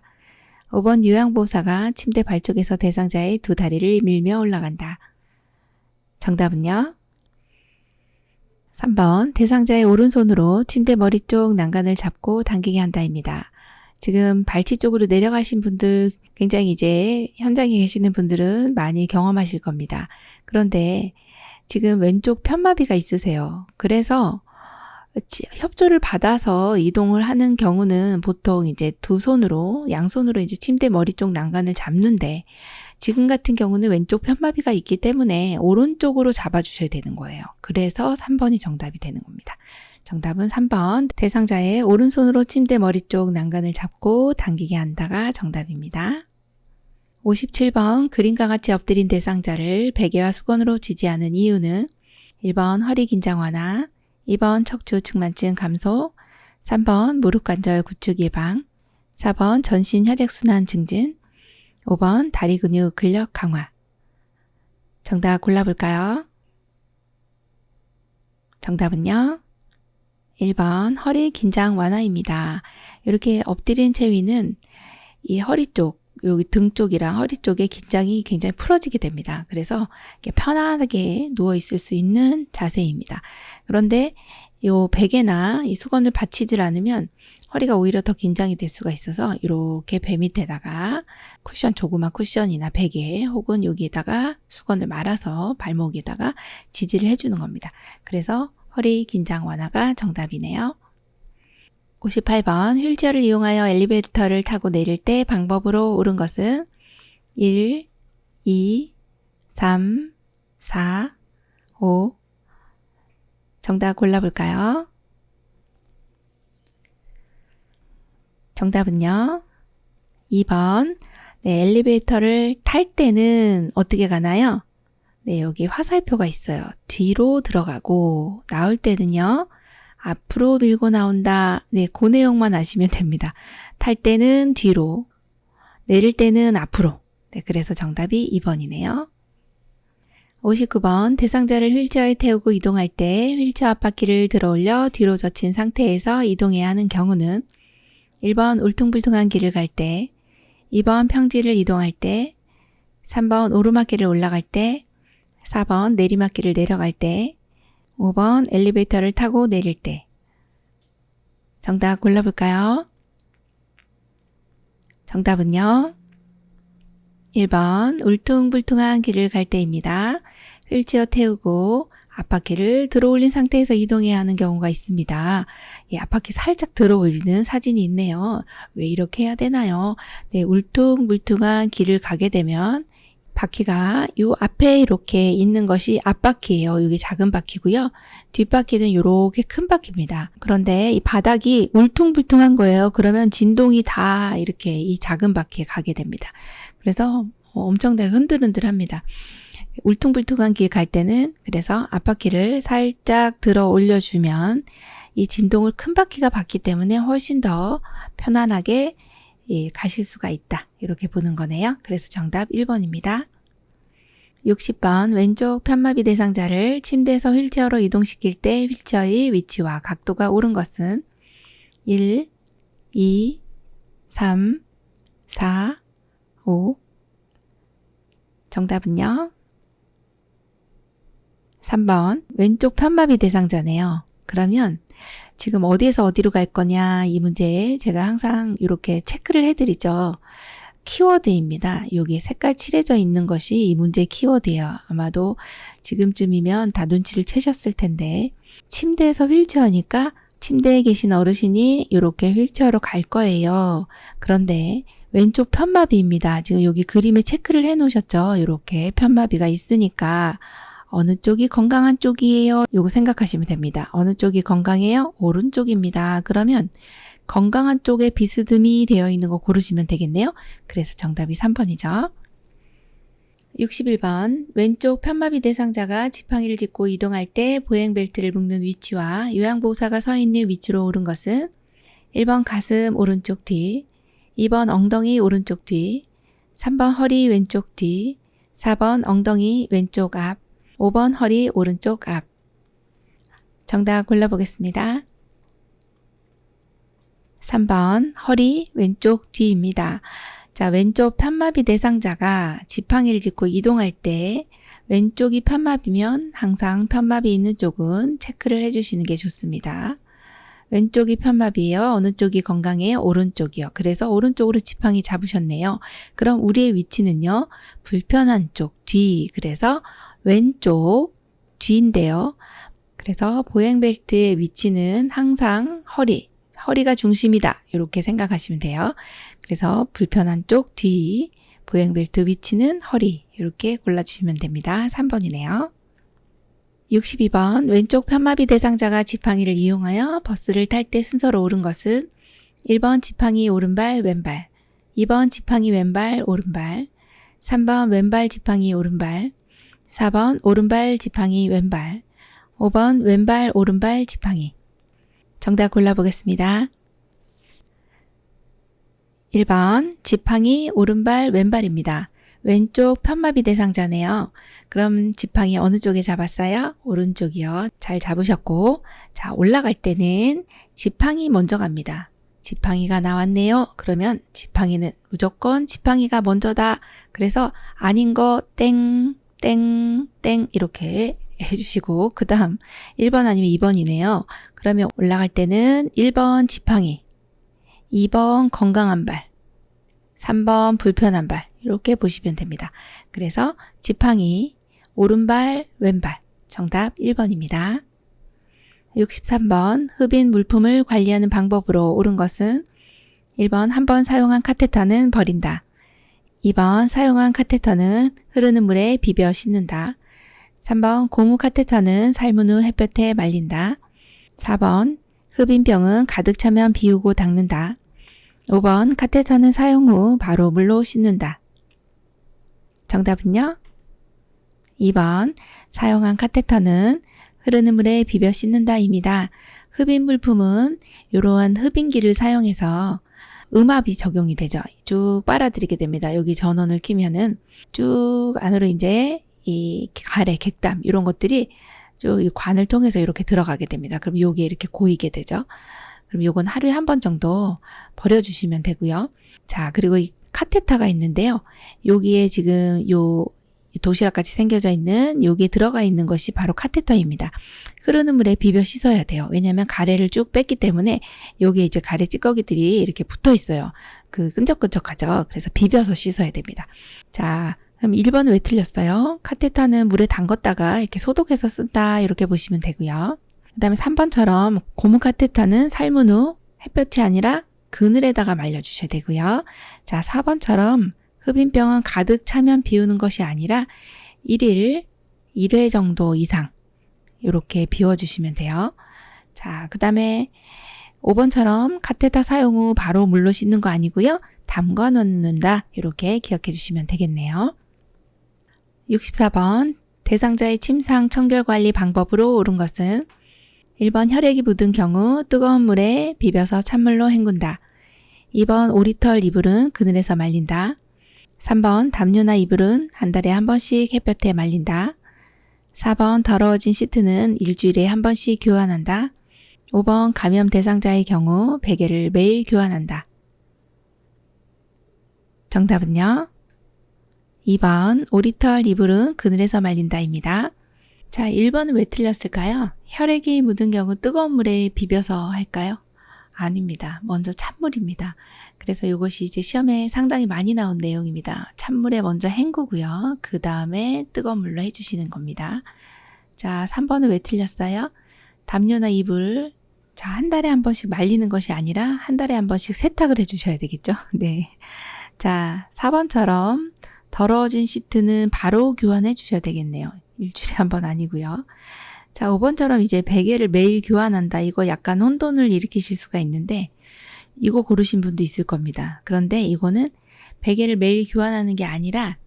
5번 요양보호사가 침대 발 쪽에서 대상자의 두 다리를 밀며 올라간다. 정답은요? 3번 대상자의 오른손으로 침대 머리 쪽 난간을 잡고 당기게 한다입니다. 지금 발치 쪽으로 내려가신 분들 굉장히 이제 현장에 계시는 분들은 많이 경험하실 겁니다. 그런데 지금 왼쪽 편마비가 있으세요. 그래서 협조를 받아서 이동을 하는 경우는 보통 이제 두 손으로 양손으로 이제 침대 머리 쪽 난간을 잡는데 지금 같은 경우는 왼쪽 편마비가 있기 때문에 오른쪽으로 잡아주셔야 되는 거예요. 그래서 3번이 정답이 되는 겁니다. 정답은 3번 대상자의 오른손으로 침대 머리 쪽 난간을 잡고 당기게 한다가 정답입니다. 57번 그림과 같이 엎드린 대상자를 베개와 수건으로 지지하는 이유는 1번 허리 긴장 완화, 2번 척추 측만증 감소, 3번 무릎 관절 구축 예방, 4번 전신 혈액순환 증진, 5번 다리 근육 근력 강화. 정답 골라볼까요? 정답은요? 1번 허리 긴장 완화입니다. 이렇게 엎드린 체위는 이 허리 쪽, 여기 등 쪽이랑 허리 쪽에 긴장이 굉장히 풀어지게 됩니다. 그래서 이렇게 편안하게 누워 있을 수 있는 자세입니다. 그런데 이 베개나 이 수건을 받치질 않으면 허리가 오히려 더 긴장이 될 수가 있어서 이렇게 배 밑에다가 조그만 쿠션이나 베개 혹은 여기에다가 수건을 말아서 발목에다가 지지를 해주는 겁니다. 그래서 허리 긴장 완화가 정답이네요. 58번 휠체어를 이용하여 엘리베이터를 타고 내릴 때 방법으로 옳은 것은 1, 2, 3, 4, 5. 정답 골라볼까요? 정답은요. 2번. 네, 엘리베이터를 탈 때는 어떻게 가나요? 네, 여기 화살표가 있어요. 뒤로 들어가고 나올 때는요. 앞으로 밀고 나온다. 네, 그 내용만 아시면 됩니다. 탈 때는 뒤로, 내릴 때는 앞으로. 네, 그래서 정답이 2번이네요. 59번 대상자를 휠체어에 태우고 이동할 때 휠체어 앞바퀴를 들어 올려 뒤로 젖힌 상태에서 이동해야 하는 경우는 1번 울퉁불퉁한 길을 갈 때, 2번 평지를 이동할 때, 3번 오르막길을 올라갈 때, 4번 내리막길을 내려갈 때, 5번 엘리베이터를 타고 내릴 때. 정답 골라볼까요? 정답은요. 1번 울퉁불퉁한 길을 갈 때입니다. 휠체어 태우고 앞바퀴를 들어 올린 상태에서 이동해야 하는 경우가 있습니다. 예, 앞바퀴 살짝 들어 올리는 사진이 있네요. 왜 이렇게 해야 되나요? 네, 울퉁불퉁한 길을 가게 되면 바퀴가 요 앞에 이렇게 있는 것이 앞바퀴예요. 이게 작은 바퀴고요. 뒷바퀴는 이렇게 큰 바퀴입니다. 그런데 이 바닥이 울퉁불퉁한 거예요. 그러면 진동이 다 이렇게 이 작은 바퀴에 가게 됩니다. 그래서 엄청나게 흔들흔들합니다. 울퉁불퉁한 길 갈 때는 그래서 앞바퀴를 살짝 들어 올려주면 이 진동을 큰 바퀴가 받기 때문에 훨씬 더 편안하게 가실 수가 있다. 이렇게 보는 거네요. 그래서 정답 1번입니다. 60번 왼쪽 편마비 대상자를 침대에서 휠체어로 이동시킬 때 휠체어의 위치와 각도가 옳은 것은 1, 2, 3, 4, 5. 정답은요. 3번 왼쪽 편마비 대상자네요. 그러면 지금 어디에서 어디로 갈 거냐 이 문제에 제가 항상 이렇게 체크를 해드리죠. 키워드입니다. 여기에 색깔 칠해져 있는 것이 이 문제의 키워드예요. 아마도 지금쯤이면 다 눈치를 채셨을 텐데 침대에서 휠체어니까 침대에 계신 어르신이 이렇게 휠체어로 갈 거예요. 그런데 왼쪽 편마비입니다. 지금 여기 그림에 체크를 해 놓으셨죠. 이렇게 편마비가 있으니까 어느 쪽이 건강한 쪽이에요? 요거 생각하시면 됩니다. 어느 쪽이 건강해요? 오른쪽입니다. 그러면 건강한 쪽에 비스듬히 되어 있는 거 고르시면 되겠네요. 그래서 정답이 3번이죠. 61번 왼쪽 편마비 대상자가 지팡이를 짚고 이동할 때 보행벨트를 묶는 위치와 요양보호사가 서 있는 위치로 옳은 것은 1번 가슴 오른쪽 뒤, 2번 엉덩이 오른쪽 뒤, 3번 허리 왼쪽 뒤, 4번 엉덩이 왼쪽 앞, 5번 허리 오른쪽 앞. 정답 골라보겠습니다. 3번 허리 왼쪽 뒤입니다. 자, 왼쪽 편마비 대상자가 지팡이를 짚고 이동할 때 왼쪽이 편마비면 항상 편마비 있는 쪽은 체크를 해주시는 게 좋습니다. 왼쪽이 편마비예요. 어느 쪽이 건강해요? 오른쪽이요. 그래서 오른쪽으로 지팡이 잡으셨네요. 그럼 우리의 위치는요. 불편한 쪽 뒤. 그래서 왼쪽 뒤인데요. 그래서 보행벨트의 위치는 항상 허리가 중심이다. 이렇게 생각하시면 돼요. 그래서 불편한 쪽 뒤, 보행벨트 위치는 허리 이렇게 골라주시면 됩니다. 3번이네요. 62번 왼쪽 편마비 대상자가 지팡이를 이용하여 버스를 탈 때 순서로 옳은 것은 1번 지팡이 오른발 왼발, 2번 지팡이 왼발 오른발, 3번 왼발 지팡이 오른발, 4번 오른발 지팡이 왼발, 5번 왼발 오른발 지팡이. 정답 골라보겠습니다. 1번 지팡이 오른발 왼발입니다. 왼쪽 편마비 대상자네요. 그럼 지팡이 어느 쪽에 잡았어요? 오른쪽이요. 잘 잡으셨고 자 올라갈 때는 지팡이 먼저 갑니다. 지팡이가 나왔네요. 그러면 지팡이는 무조건 지팡이가 먼저다. 그래서 아닌 거 땡, 땡, 땡 이렇게 해주시고 그 다음 1번 아니면 2번이네요. 그러면 올라갈 때는 1번 지팡이, 2번 건강한 발, 3번 불편한 발 이렇게 보시면 됩니다. 그래서 지팡이, 오른발, 왼발 정답 1번입니다. 63번 흡인 물품을 관리하는 방법으로 옳은 것은 1번 한 번 사용한 카테터는 버린다. 2번 사용한 카테터는 흐르는 물에 비벼 씻는다. 3번 고무 카테터는 삶은 후 햇볕에 말린다. 4번 흡인병은 가득 차면 비우고 닦는다. 5번 카테터는 사용 후 바로 물로 씻는다. 정답은요? 2번 사용한 카테터는 흐르는 물에 비벼 씻는다입니다. 흡인 물품은 이러한 흡인기를 사용해서 음압이 적용이 되죠. 쭉 빨아들이게 됩니다. 여기 전원을 켜면은 쭉 안으로 이제 이 가래, 객담 이런 것들이 쭉 이 관을 통해서 이렇게 들어가게 됩니다. 그럼 요게 이렇게 고이게 되죠. 그럼 요건 하루에 한 번 정도 버려주시면 되고요. 자, 그리고 이 카테터가 있는데요. 여기에 지금 요 도시락같이 생겨져 있는 여기에 들어가 있는 것이 바로 카테터입니다. 흐르는 물에 비벼 씻어야 돼요. 왜냐하면 가래를 쭉 뺐기 때문에 여기에 이제 가래 찌꺼기들이 이렇게 붙어 있어요. 그 끈적끈적하죠. 그래서 비벼서 씻어야 됩니다. 자, 그럼 1번은 왜 틀렸어요? 카테터는 물에 담궜다가 이렇게 소독해서 쓴다 이렇게 보시면 되고요. 그 다음에 3번처럼 고무 카테터는 삶은 후 햇볕이 아니라 그늘에다가 말려주셔야 되고요. 자, 4번처럼 흡인병은 가득 차면 비우는 것이 아니라 1회 정도 이상 이렇게 비워주시면 돼요. 자, 그 다음에 5번처럼 카테터 사용 후 바로 물로 씻는 거 아니고요. 담가 놓는다 이렇게 기억해 주시면 되겠네요. 64번 대상자의 침상 청결 관리 방법으로 옳은 것은 1번 혈액이 묻은 경우 뜨거운 물에 비벼서 찬물로 헹군다. 2번 오리털 이불은 그늘에서 말린다. 3번 담요나 이불은 한 달에 한 번씩 햇볕에 말린다. 4번 더러워진 시트는 일주일에 한 번씩 교환한다. 5번 감염 대상자의 경우 베개를 매일 교환한다. 정답은요? 2번 오리털 이불은 그늘에서 말린다입니다. 자, 1번은 왜 틀렸을까요? 혈액이 묻은 경우 뜨거운 물에 비벼서 할까요? 아닙니다. 먼저 찬물입니다. 그래서 이것이 이제 시험에 상당히 많이 나온 내용입니다. 찬물에 먼저 헹구고요. 그 다음에 뜨거운 물로 해주시는 겁니다. 자, 3번은 왜 틀렸어요? 담요나 이불, 자, 한 달에 한 번씩 말리는 것이 아니라 한 달에 한 번씩 세탁을 해주셔야 되겠죠? 네. 자, 4번처럼 더러워진 시트는 바로 교환해 주셔야 되겠네요. 일주일에 한 번 아니고요. 자, 5번처럼 이제 베개를 매일 교환한다. 이거 약간 혼돈을 일으키실 수가 있는데 이거 고르신 분도 있을 겁니다. 그런데 이거는 베개를 매일 교환하는 게 아니라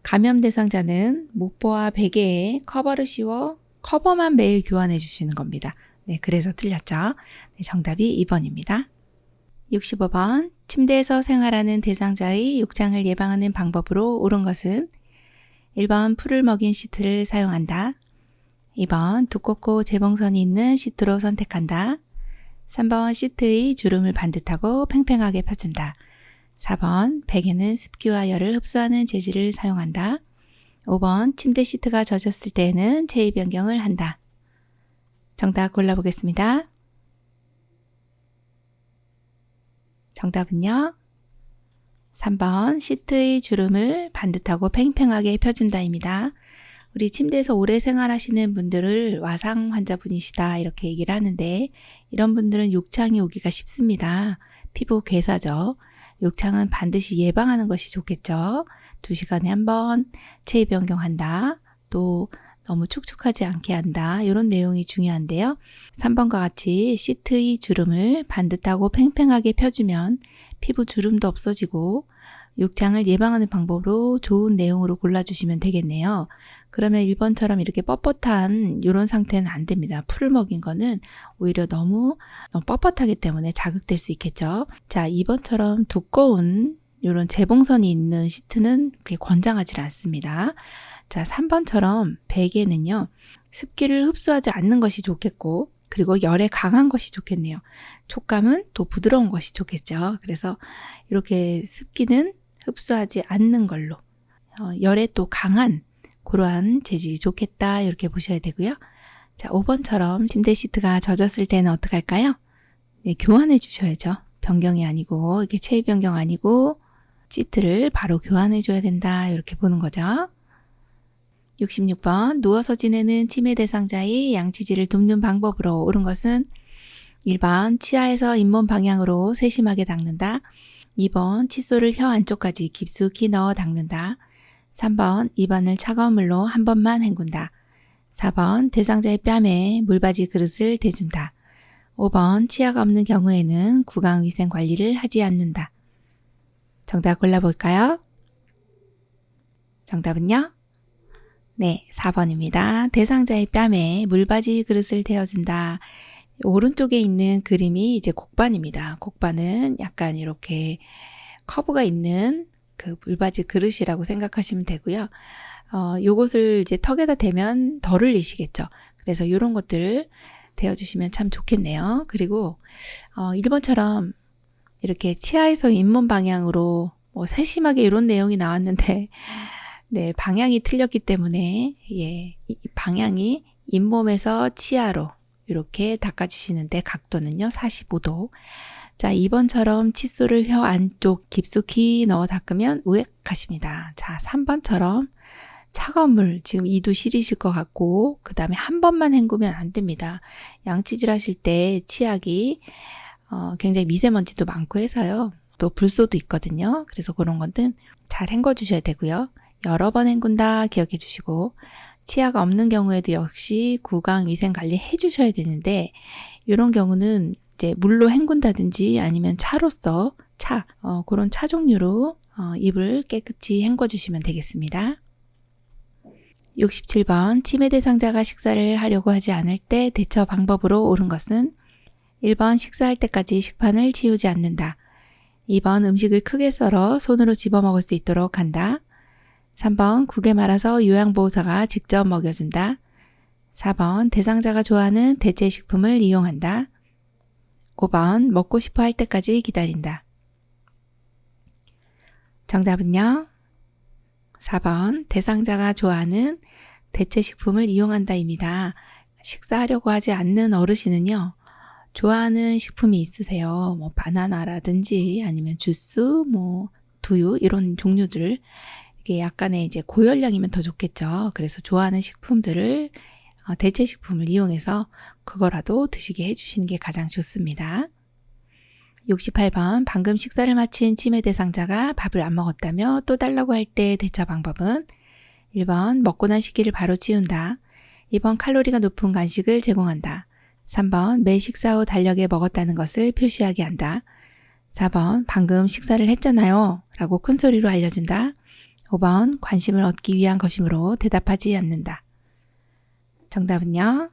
감염 대상자는 목보와 베개에 커버를 씌워 커버만 매일 교환해 주시는 겁니다. 네, 그래서 틀렸죠. 네, 정답이 2번입니다. 65번 침대에서 생활하는 대상자의 욕장을 예방하는 방법으로 옳은 것은 1번 풀을 먹인 시트를 사용한다. 2번 두껍고 재봉선이 있는 시트로 선택한다. 3번 시트의 주름을 반듯하고 팽팽하게 펴준다. 4번 베개는 습기와 열을 흡수하는 재질을 사용한다. 5번 침대 시트가 젖었을 때에는 체위 변경을 한다. 정답 골라보겠습니다. 정답은요? 3번 시트의 주름을 반듯하고 팽팽하게 펴준다입니다. 우리 침대에서 오래 생활하시는 분들을 와상 환자분이시다 이렇게 얘기를 하는데 이런 분들은 욕창이 오기가 쉽습니다. 피부 괴사죠. 욕창은 반드시 예방하는 것이 좋겠죠. 2시간에 한 번 체위 변경한다. 또 너무 축축하지 않게 한다. 이런 내용이 중요한데요. 3번과 같이 시트의 주름을 반듯하고 팽팽하게 펴주면 피부 주름도 없어지고 욕창을 예방하는 방법으로 좋은 내용으로 골라주시면 되겠네요. 그러면 1번처럼 이렇게 뻣뻣한 이런 상태는 안 됩니다. 풀을 먹인 거는 오히려 너무 뻣뻣하기 때문에 자극될 수 있겠죠. 자, 2번처럼 두꺼운 이런 재봉선이 있는 시트는 그렇게 권장하지 않습니다. 자, 3번처럼 베개는요, 습기를 흡수하지 않는 것이 좋겠고 그리고 열에 강한 것이 좋겠네요. 촉감은 또 부드러운 것이 좋겠죠. 그래서 이렇게 습기는 흡수하지 않는 걸로 열에 또 강한 그러한 재질이 좋겠다 이렇게 보셔야 되고요. 자, 5번처럼 침대 시트가 젖었을 때는 어떻게 할까요? 네, 교환해 주셔야죠. 변경이 아니고 이게 체위 변경 아니고 시트를 바로 교환해 줘야 된다 이렇게 보는 거죠. 66번 누워서 지내는 치매 대상자의 양치질을 돕는 방법으로 옳은 것은 1번 치아에서 잇몸 방향으로 세심하게 닦는다. 2번 칫솔을 혀 안쪽까지 깊숙이 넣어 닦는다. 3번 입안을 차가운 물로 한 번만 헹군다. 4번 대상자의 뺨에 물받이 그릇을 대준다. 5번 치아가 없는 경우에는 구강위생 관리를 하지 않는다. 정답 골라볼까요? 정답은요? 네, 4번입니다. 대상자의 뺨에 물받이 그릇을 대어준다. 오른쪽에 있는 그림이 이제 곡반입니다. 곡반은 약간 이렇게 커브가 있는 그 물받이 그릇이라고 생각하시면 되고요. 요것을 이제 턱에다 대면 덜 흘리시겠죠. 그래서 이런 것들을 대어주시면 참 좋겠네요. 그리고 1번처럼 이렇게 치아에서 잇몸 방향으로 뭐 세심하게 이런 내용이 나왔는데 네, 방향이 틀렸기 때문에 이 방향이 잇몸에서 치아로 이렇게 닦아주시는데 각도는요 45도. 자, 2번처럼 칫솔을 혀 안쪽 깊숙이 넣어 닦으면 우액하십니다. 자, 3번처럼 차가운 물 지금 이도 시리실 것 같고 그 다음에 한 번만 헹구면 안 됩니다. 양치질 하실 때 치약이 굉장히 미세먼지도 많고 해서요. 또 불소도 있거든요. 그래서 그런 것은 잘 헹궈 주셔야 되고요. 여러 번 헹군다 기억해 주시고 치아가 없는 경우에도 역시 구강 위생 관리 해 주셔야 되는데 이런 경우는 이제 물로 헹군다든지 아니면 차로서 그런 차 종류로 입을 깨끗이 헹궈 주시면 되겠습니다. 67번 치매 대상자가 식사를 하려고 하지 않을 때 대처 방법으로 옳은 것은 1번 식사할 때까지 식판을 치우지 않는다. 2번 음식을 크게 썰어 손으로 집어먹을 수 있도록 한다. 3번 국에 말아서 요양보호사가 직접 먹여준다. 4번 대상자가 좋아하는 대체 식품을 이용한다. 5번 먹고 싶어 할 때까지 기다린다. 정답은요? 4번 대상자가 좋아하는 대체 식품을 이용한다입니다. 식사하려고 하지 않는 어르신은요. 좋아하는 식품이 있으세요. 뭐 바나나라든지 아니면 주스, 뭐 두유 이런 종류들 이게 약간의 이제 고열량이면 더 좋겠죠. 그래서 좋아하는 식품들을 대체 식품을 이용해서 그거라도 드시게 해주시는 게 가장 좋습니다. 68번 방금 식사를 마친 치매 대상자가 밥을 안 먹었다며 또 달라고 할 때 대처 방법은 1번 먹고 난 식기를 바로 치운다. 2번 칼로리가 높은 간식을 제공한다. 3번 매 식사 후 달력에 먹었다는 것을 표시하게 한다. 4번 방금 식사를 했잖아요 라고 큰 소리로 알려준다. 5번 관심을 얻기 위한 것이므로 대답하지 않는다. 정답은요?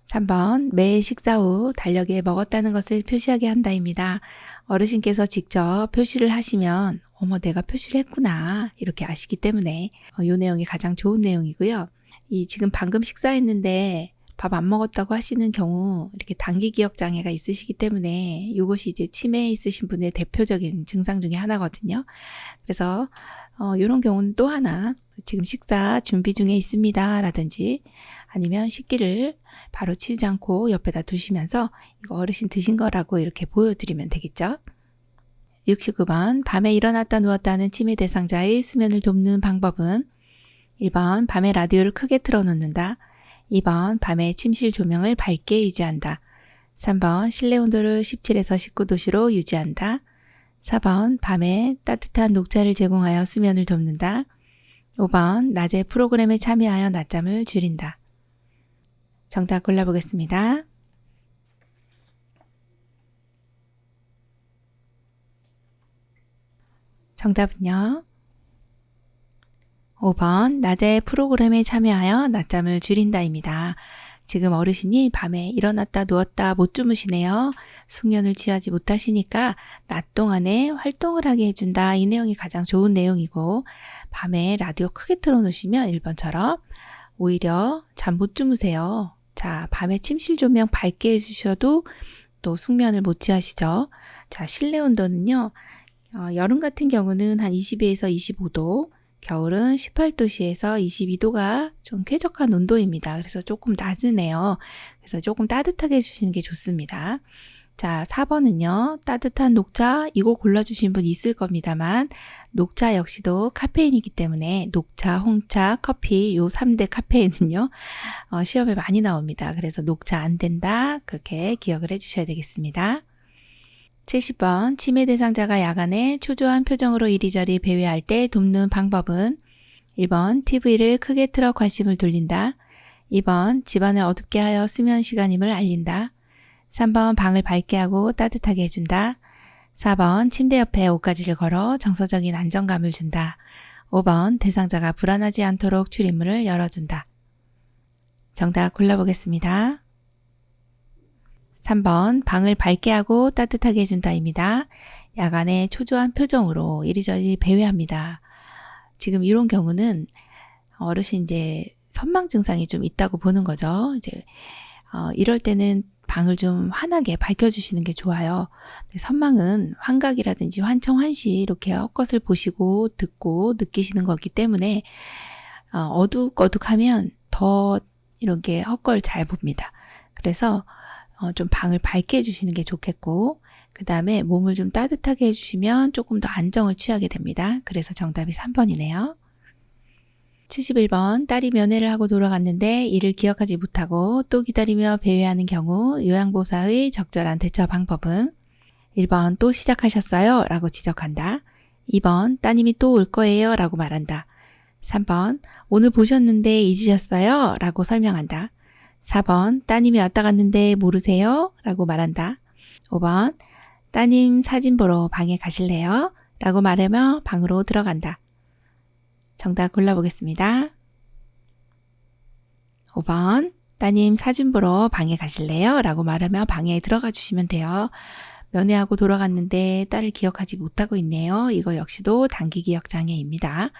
3번 매 식사 후 달력에 먹었다는 것을 표시하게 한다입니다. 어르신께서 직접 표시를 하시면 어머 내가 표시를 했구나 이렇게 아시기 때문에 이 내용이 가장 좋은 내용이고요. 지금 방금 식사했는데 밥 안 먹었다고 하시는 경우 이렇게 단기 기억 장애가 있으시기 때문에 이것이 이제 치매에 있으신 분의 대표적인 증상 중에 하나거든요. 그래서 이런 경우는 또 하나 지금 식사 준비 중에 있습니다 라든지 아니면 식기를 바로 치우지 않고 옆에다 두시면서 이거 어르신 드신 거라고 이렇게 보여드리면 되겠죠. 69번 밤에 일어났다 누웠다 하는 치매 대상자의 수면을 돕는 방법은 1번 밤에 라디오를 크게 틀어놓는다. 2번 밤에 침실 조명을 밝게 유지한다. 3번 실내 온도를 17에서 19도씨로 유지한다. 4번 밤에 따뜻한 녹차를 제공하여 수면을 돕는다. 5번 낮에 프로그램에 참여하여 낮잠을 줄인다. 정답 골라보겠습니다. 정답은요. 5번 낮에 프로그램에 참여하여 낮잠을 줄인다입니다. 지금 어르신이 밤에 일어났다 누웠다 못 주무시네요. 숙면을 취하지 못하시니까 낮 동안에 활동을 하게 해준다. 이 내용이 가장 좋은 내용이고 밤에 라디오 크게 틀어놓으시면 1번처럼 오히려 잠 못 주무세요. 자, 밤에 침실 조명 밝게 해주셔도 또 숙면을 못 취하시죠. 자, 실내 온도는요. 여름 같은 경우는 한 22에서 25도, 겨울은 18도씨에서 22도가 좀 쾌적한 온도입니다. 그래서 조금 낮으네요. 그래서 조금 따뜻하게 해주시는 게 좋습니다. 자, 4번은요. 따뜻한 녹차, 이거 골라주신 분 있을 겁니다만 녹차 역시도 카페인이기 때문에 녹차, 홍차, 커피 요 3대 카페인은요. 시험에 많이 나옵니다. 그래서 녹차 안 된다. 그렇게 기억을 해주셔야 되겠습니다. 70번 치매 대상자가 야간에 초조한 표정으로 이리저리 배회할 때 돕는 방법은 1번 TV를 크게 틀어 관심을 돌린다. 2번 집안을 어둡게 하여 수면 시간임을 알린다. 3번 방을 밝게 하고 따뜻하게 해준다. 4번 침대 옆에 옷가지를 걸어 정서적인 안정감을 준다. 5번 대상자가 불안하지 않도록 출입문을 열어준다. 정답 골라보겠습니다. 3번 방을 밝게 하고 따뜻하게 해준다입니다. 야간에 초조한 표정으로 이리저리 배회합니다. 지금 이런 경우는 어르신 이제 선망 증상이 좀 있다고 보는 거죠. 이제 이럴 때는 방을 좀 환하게 밝혀주시는 게 좋아요. 선망은 환각이라든지 환청, 환시 이렇게 헛것을 보시고 듣고 느끼시는 거기 때문에 어둑어둑하면 더 이렇게 헛걸 잘 봅니다. 그래서 좀 방을 밝게 해주시는 게 좋겠고 그 다음에 몸을 좀 따뜻하게 해주시면 조금 더 안정을 취하게 됩니다. 그래서 정답이 3번이네요. 71번 딸이 면회를 하고 돌아갔는데 이를 기억하지 못하고 또 기다리며 배회하는 경우 요양보호사의 적절한 대처 방법은 1번 또 시작하셨어요? 라고 지적한다. 2번 따님이 또 올 거예요? 라고 말한다. 3번 오늘 보셨는데 잊으셨어요? 라고 설명한다. 4번 따님이 왔다 갔는데 모르세요? 라고 말한다. 5번 따님 사진 보러 방에 가실래요? 라고 말하며 방으로 들어간다. 정답 골라보겠습니다. 5번 따님 사진 보러 방에 가실래요? 라고 말하며 방에 들어가 주시면 돼요. 면회하고 돌아갔는데 딸을 기억하지 못하고 있네요. 이거 역시도 단기 기억 장애입니다.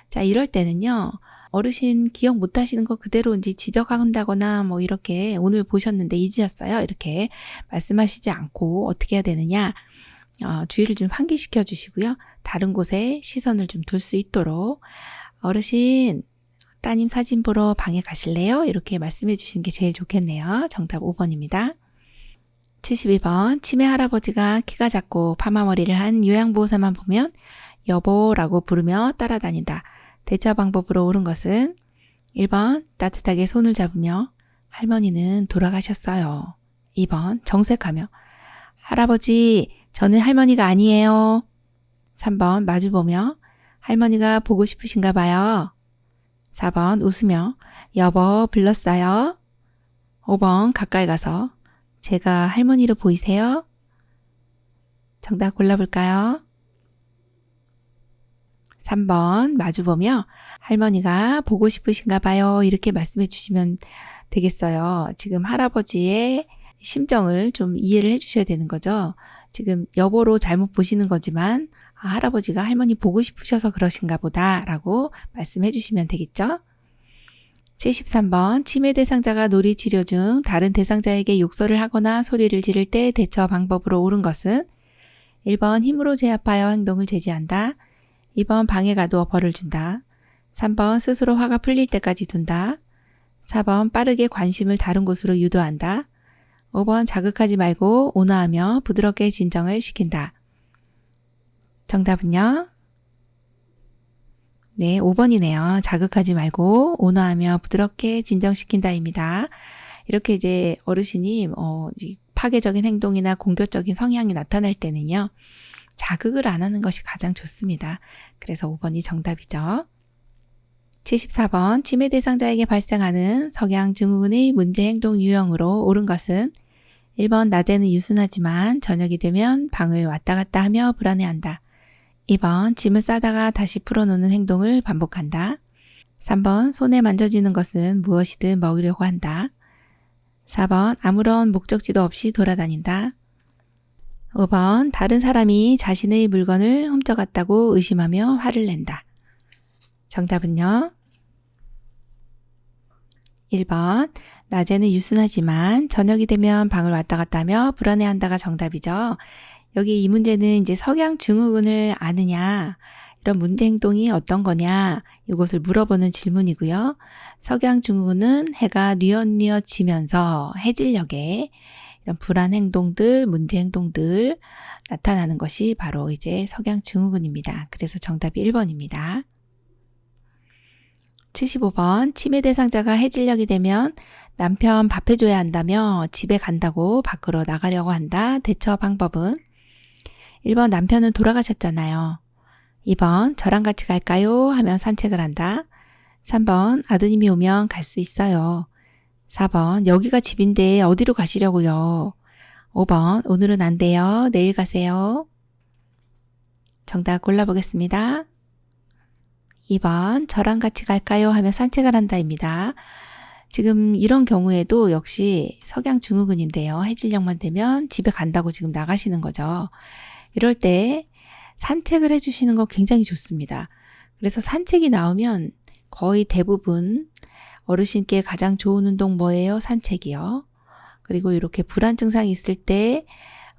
자, 이럴 때는요. 어르신 기억 못 하시는 거 그대로 이제 지적한다거나 뭐 이렇게 오늘 보셨는데 잊으셨어요? 이렇게 말씀하시지 않고 어떻게 해야 되느냐? 주의를 좀 환기시켜 주시고요. 다른 곳에 시선을 좀 둘 수 있도록 어르신 따님 사진 보러 방에 가실래요? 이렇게 말씀해 주시는 게 제일 좋겠네요. 정답 5번입니다. 72번 치매 할아버지가 키가 작고 파마머리를 한 요양보호사만 보면 여보라고 부르며 따라다닌다. 대처 방법으로 옳은 것은 1번 따뜻하게 손을 잡으며 할머니는 돌아가셨어요. 2번 정색하며 할아버지 저는 할머니가 아니에요. 3번 마주보며 할머니가 보고 싶으신가 봐요. 4번 웃으며 여보 불렀어요. 5번 가까이 가서 제가 할머니로 보이세요? 정답 골라볼까요? 3번 마주보며 할머니가 보고 싶으신가 봐요. 이렇게 말씀해 주시면 되겠어요. 지금 할아버지의 심정을 좀 이해를 해 주셔야 되는 거죠. 지금 여보로 잘못 보시는 거지만 할아버지가 할머니 보고 싶으셔서 그러신가 보다 라고 말씀해 주시면 되겠죠. 73번 치매 대상자가 놀이 치료 중 다른 대상자에게 욕설을 하거나 소리를 지를 때 대처 방법으로 옳은 것은 1번 힘으로 제압하여 행동을 제지한다. 2번 방에 가두어 벌을 준다. 3번 스스로 화가 풀릴 때까지 둔다. 4번 빠르게 관심을 다른 곳으로 유도한다. 5번 자극하지 말고 온화하며 부드럽게 진정을 시킨다. 정답은요? 네, 5번이네요. 자극하지 말고 온화하며 부드럽게 진정시킨다입니다. 이렇게 이제 어르신이 파괴적인 행동이나 공격적인 성향이 나타날 때는요. 자극을 안 하는 것이 가장 좋습니다. 그래서 5번이 정답이죠. 74번 치매 대상자에게 발생하는 성향 증후군의 문제 행동 유형으로 옳은 것은 1번 낮에는 유순하지만 저녁이 되면 방을 왔다 갔다 하며 불안해한다. 2번 짐을 싸다가 다시 풀어놓는 행동을 반복한다. 3번 손에 만져지는 것은 무엇이든 먹으려고 한다. 4번 아무런 목적지도 없이 돌아다닌다. 5번 다른 사람이 자신의 물건을 훔쳐갔다고 의심하며 화를 낸다. 정답은요? 1번, 낮에는 유순하지만 저녁이 되면 방을 왔다 갔다 하며 불안해한다가 정답이죠. 여기 이 문제는 이제 석양 증후군을 아느냐, 이런 문제 행동이 어떤 거냐, 이것을 물어보는 질문이고요. 석양 증후군은 해가 뉘엿뉘엿 지면서 해질녘에 이런 불안 행동들, 문제 행동들 나타나는 것이 바로 이제 석양 증후군입니다. 그래서 정답이 1번입니다. 75번, 치매 대상자가 해질녘이 되면 남편 밥 해줘야 한다며 집에 간다고 밖으로 나가려고 한다. 대처 방법은? 1번, 남편은 돌아가셨잖아요. 2번, 저랑 같이 갈까요? 하면 산책을 한다. 3번, 아드님이 오면 갈 수 있어요. 4번, 여기가 집인데 어디로 가시려고요? 5번, 오늘은 안 돼요. 내일 가세요. 정답 골라보겠습니다. 2번, 저랑 같이 갈까요? 하며 산책을 한다입니다. 지금 이런 경우에도 역시 석양 증후군인데요. 해질녘만 되면 집에 간다고 지금 나가시는 거죠. 이럴 때 산책을 해주시는 거 굉장히 좋습니다. 그래서 산책이 나오면 거의 대부분 어르신께 가장 좋은 운동 뭐예요? 산책이요. 그리고 이렇게 불안 증상이 있을 때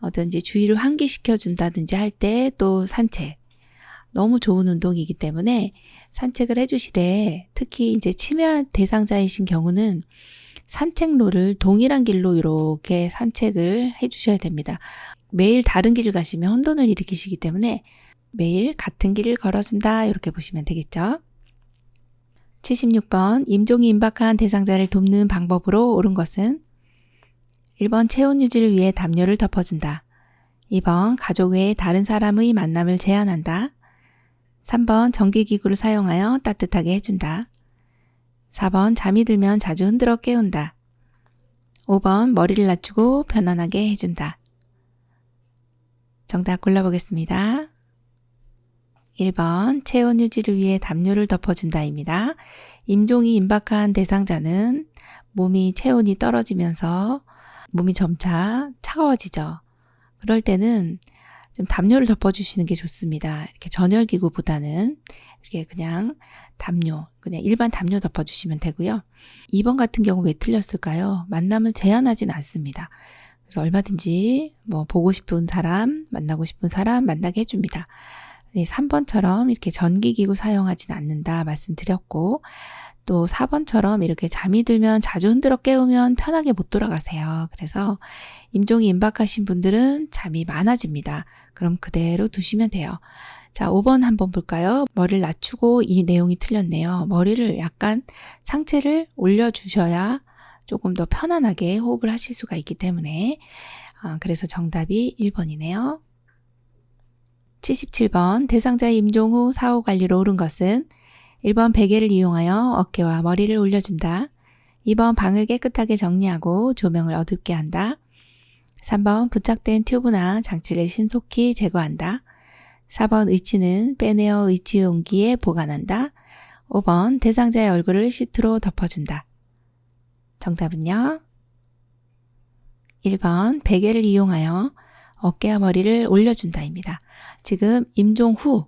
어떤지 주의를 환기시켜 준다든지 할 때 또 산책. 너무 좋은 운동이기 때문에 산책을 해주시되 특히 이제 치매 대상자이신 경우는 산책로를 동일한 길로 이렇게 산책을 해주셔야 됩니다. 매일 다른 길을 가시면 혼돈을 일으키시기 때문에 매일 같은 길을 걸어준다 이렇게 보시면 되겠죠. 76번, 임종이 임박한 대상자를 돕는 방법으로 옳은 것은? 1번, 체온 유지를 위해 담요를 덮어준다. 2번, 가족 외에 다른 사람의 만남을 제한한다. 3번, 전기기구를 사용하여 따뜻하게 해준다. 4번, 잠이 들면 자주 흔들어 깨운다. 5번, 머리를 낮추고 편안하게 해준다. 정답 골라보겠습니다. 1번, 체온 유지를 위해 담요를 덮어준다입니다. 임종이 임박한 대상자는 몸이 체온이 떨어지면서 몸이 점차 차가워지죠. 그럴 때는 좀 담요를 덮어주시는 게 좋습니다. 이렇게 전열기구보다는 이렇게 그냥 담요, 그냥 일반 담요 덮어주시면 되고요. 2번 같은 경우 왜 틀렸을까요? 만남을 제한하진 않습니다. 그래서 얼마든지 보고 싶은 사람, 만나고 싶은 사람 만나게 해줍니다. 네, 3번처럼 이렇게 전기기구 사용하진 않는다 말씀드렸고 또 4번처럼 이렇게 잠이 들면 자주 흔들어 깨우면 편하게 못 돌아가세요. 그래서 임종이 임박하신 분들은 잠이 많아집니다. 그럼 그대로 두시면 돼요. 자, 5번 한번 볼까요? 머리를 낮추고 이 내용이 틀렸네요. 머리를 약간 상체를 올려주셔야 조금 더 편안하게 호흡을 하실 수가 있기 때문에 그래서 정답이 1번이네요. 77번, 대상자의 임종 후 사후 관리로 옳은 것은? 1번, 베개를 이용하여 어깨와 머리를 올려준다. 2번, 방을 깨끗하게 정리하고 조명을 어둡게 한다. 3번, 부착된 튜브나 장치를 신속히 제거한다. 4번, 의치는 빼내어 의치용기에 보관한다. 5번, 대상자의 얼굴을 시트로 덮어준다. 정답은요? 1번, 베개를 이용하여 어깨와 머리를 올려준다입니다. 지금 임종 후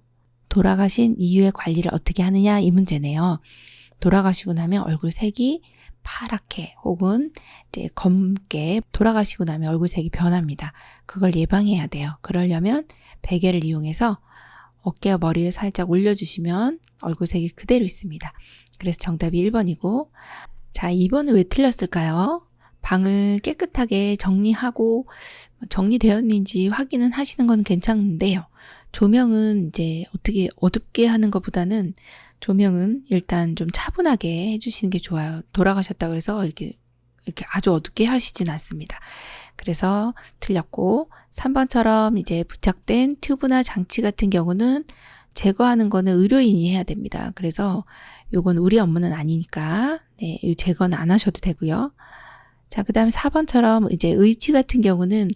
돌아가신 이후의 관리를 어떻게 하느냐 이 문제네요. 돌아가시고 나면 얼굴 색이 파랗게 혹은 이제 검게 돌아가시고 나면 얼굴 색이 변합니다. 그걸 예방해야 돼요. 그러려면 베개를 이용해서 어깨와 머리를 살짝 올려주시면 얼굴 색이 그대로 있습니다. 그래서 정답이 1번이고 자 2번은 왜 틀렸을까요? 방을 깨끗하게 정리하고 정리되었는지 확인은 하시는 건 괜찮은데요. 조명은 이제 어떻게 어둡게 하는 것보다는 조명은 일단 좀 차분하게 해주시는 게 좋아요. 돌아가셨다고 해서 이렇게 아주 어둡게 하시진 않습니다. 그래서 틀렸고 3번처럼 이제 부착된 튜브나 장치 같은 경우는 제거하는 거는 의료인이 해야 됩니다. 그래서 요건 우리 업무는 아니니까 네, 이 제거는 안 하셔도 되고요. 자, 그 다음에 4번처럼 이제 의치 같은 경우는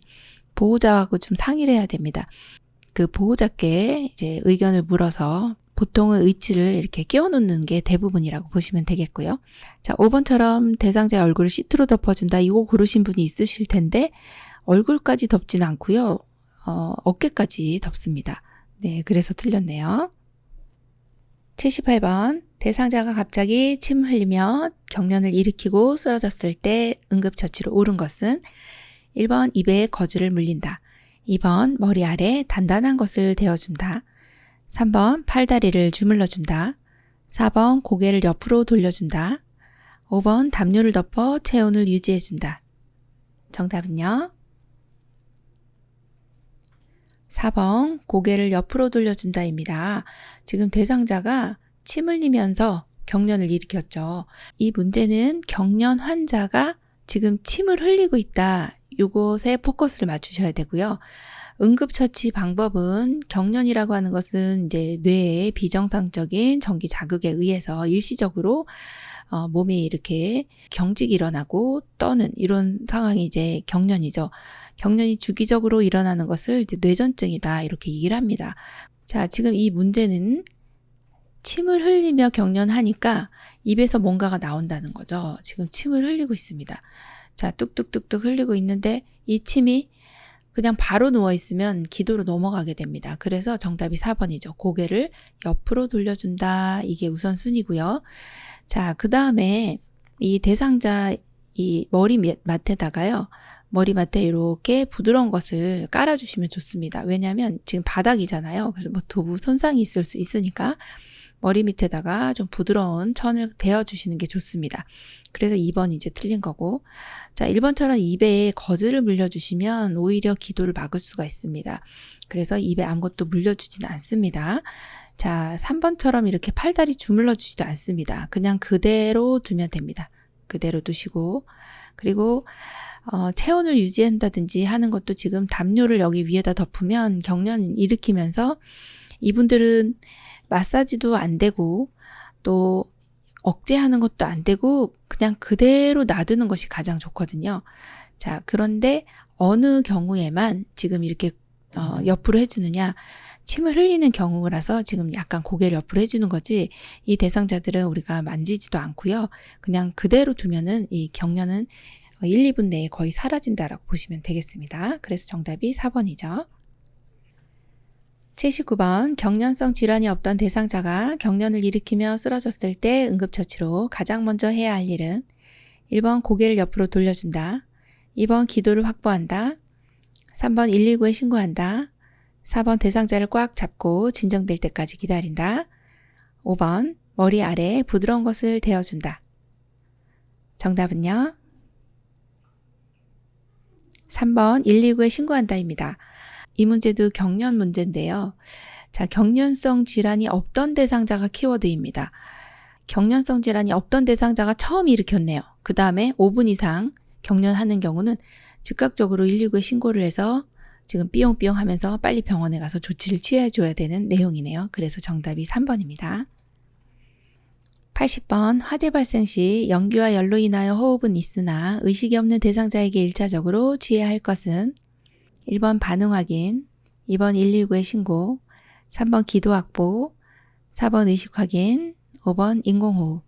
보호자하고 좀 상의를 해야 됩니다. 그 보호자께 이제 의견을 물어서 보통은 의치를 이렇게 끼워놓는 게 대부분이라고 보시면 되겠고요. 자, 5번처럼 대상자의 얼굴을 시트로 덮어준다. 이거 고르신 분이 있으실 텐데 얼굴까지 덮지는 않고요. 어깨까지 덮습니다. 네, 그래서 틀렸네요. 78번. 대상자가 갑자기 침 흘리며 경련을 일으키고 쓰러졌을 때 응급처치로 옳은 것은 1번 입에 거즈를 물린다. 2번 머리 아래 단단한 것을 대어준다. 3번 팔다리를 주물러준다. 4번 고개를 옆으로 돌려준다. 5번 담요를 덮어 체온을 유지해준다. 정답은요? 4번 고개를 옆으로 돌려준다입니다. 지금 대상자가 침 흘리면서 경련을 일으켰죠. 이 문제는 경련 환자가 지금 침을 흘리고 있다. 이것에 포커스를 맞추셔야 되고요. 응급처치 방법은 경련이라고 하는 것은 이제 뇌의 비정상적인 전기 자극에 의해서 일시적으로 몸이 이렇게 경직이 일어나고 떠는 이런 상황이 이제 경련이죠. 경련이 주기적으로 일어나는 것을 이제 뇌전증이다 이렇게 얘기를 합니다. 자, 지금 이 문제는 침을 흘리며 경련하니까 입에서 뭔가가 나온다는 거죠. 지금 침을 흘리고 있습니다. 자, 뚝뚝뚝뚝 흘리고 있는데 이 침이 그냥 바로 누워있으면 기도로 넘어가게 됩니다. 그래서 정답이 4번이죠. 고개를 옆으로 돌려준다. 이게 우선순위고요. 자, 그 다음에 이 대상자 이 머리맡에다가요. 머리맡에 이렇게 부드러운 것을 깔아주시면 좋습니다. 왜냐하면 지금 바닥이잖아요. 그래서 뭐 두부 손상이 있을 수 있으니까 머리 밑에다가 좀 부드러운 천을 대어주시는 게 좋습니다. 그래서 2번 이제 틀린 거고, 자 1번처럼 입에 거즈를 물려주시면 오히려 기도를 막을 수가 있습니다. 그래서 입에 아무것도 물려주지는 않습니다. 자 3번처럼 이렇게 팔다리 주물러 주지도 않습니다. 그냥 그대로 두면 됩니다. 그대로 두시고, 그리고 체온을 유지한다든지 하는 것도 지금 담요를 여기 위에다 덮으면 경련 일으키면서 이분들은 마사지도 안 되고 또 억제하는 것도 안 되고 그냥 그대로 놔두는 것이 가장 좋거든요. 자, 그런데 어느 경우에만 지금 이렇게 옆으로 해주느냐, 침을 흘리는 경우라서 지금 약간 고개를 옆으로 해주는 거지, 이 대상자들은 우리가 만지지도 않고요. 그냥 그대로 두면은 이 경련은 1, 2분 내에 거의 사라진다라고 보시면 되겠습니다. 그래서 정답이 4번이죠. 79번. 경련성 질환이 없던 대상자가 경련을 일으키며 쓰러졌을 때 응급처치로 가장 먼저 해야 할 일은 1번 고개를 옆으로 돌려준다. 2번 기도를 확보한다. 3번 119에 신고한다. 4번 대상자를 꽉 잡고 진정될 때까지 기다린다. 5번 머리 아래 부드러운 것을 대어준다. 정답은요? 3번 119에 신고한다입니다. 이 문제도 경련 문제인데요. 자, 경련성 질환이 없던 대상자가 키워드입니다. 경련성 질환이 없던 대상자가 처음 일으켰네요. 그 다음에 5분 이상 경련하는 경우는 즉각적으로 119에 신고를 해서 지금 삐용삐용 하면서 빨리 병원에 가서 조치를 취해줘야 되는 내용이네요. 그래서 정답이 3번입니다. 80번. 화재 발생 시 연기와 열로 인하여 호흡은 있으나 의식이 없는 대상자에게 1차적으로 취해야 할 것은 1번 반응 확인, 2번 119에 신고, 3번 기도 확보, 4번 의식 확인, 5번 인공호흡.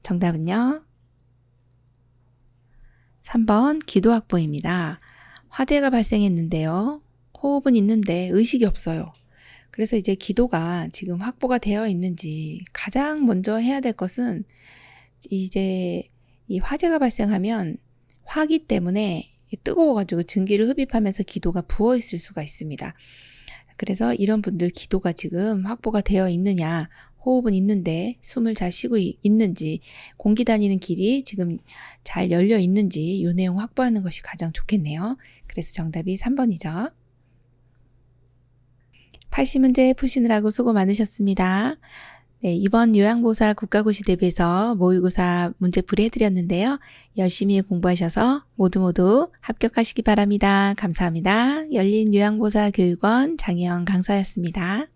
정답은요? 3번 기도 확보입니다. 화재가 발생했는데요. 호흡은 있는데 의식이 없어요. 그래서 이제 기도가 지금 확보가 되어 있는지 가장 먼저 해야 될 것은, 이제 이 화재가 발생하면 화기 때문에 뜨거워가지고 증기를 흡입하면서 기도가 부어 있을 수가 있습니다. 그래서 이런 분들 기도가 지금 확보가 되어 있느냐, 호흡은 있는데 숨을 잘 쉬고 있는지, 공기 다니는 길이 지금 잘 열려 있는지 이 내용 확보하는 것이 가장 좋겠네요. 그래서 정답이 3번이죠. 80문제 푸시느라고 수고 많으셨습니다. 네, 이번 요양보사 국가고시 대비해서 모의고사 문제풀이 해드렸는데요. 열심히 공부하셔서 모두 합격하시기 바랍니다. 감사합니다. 열린요양보사 교육원 장혜영 강사였습니다.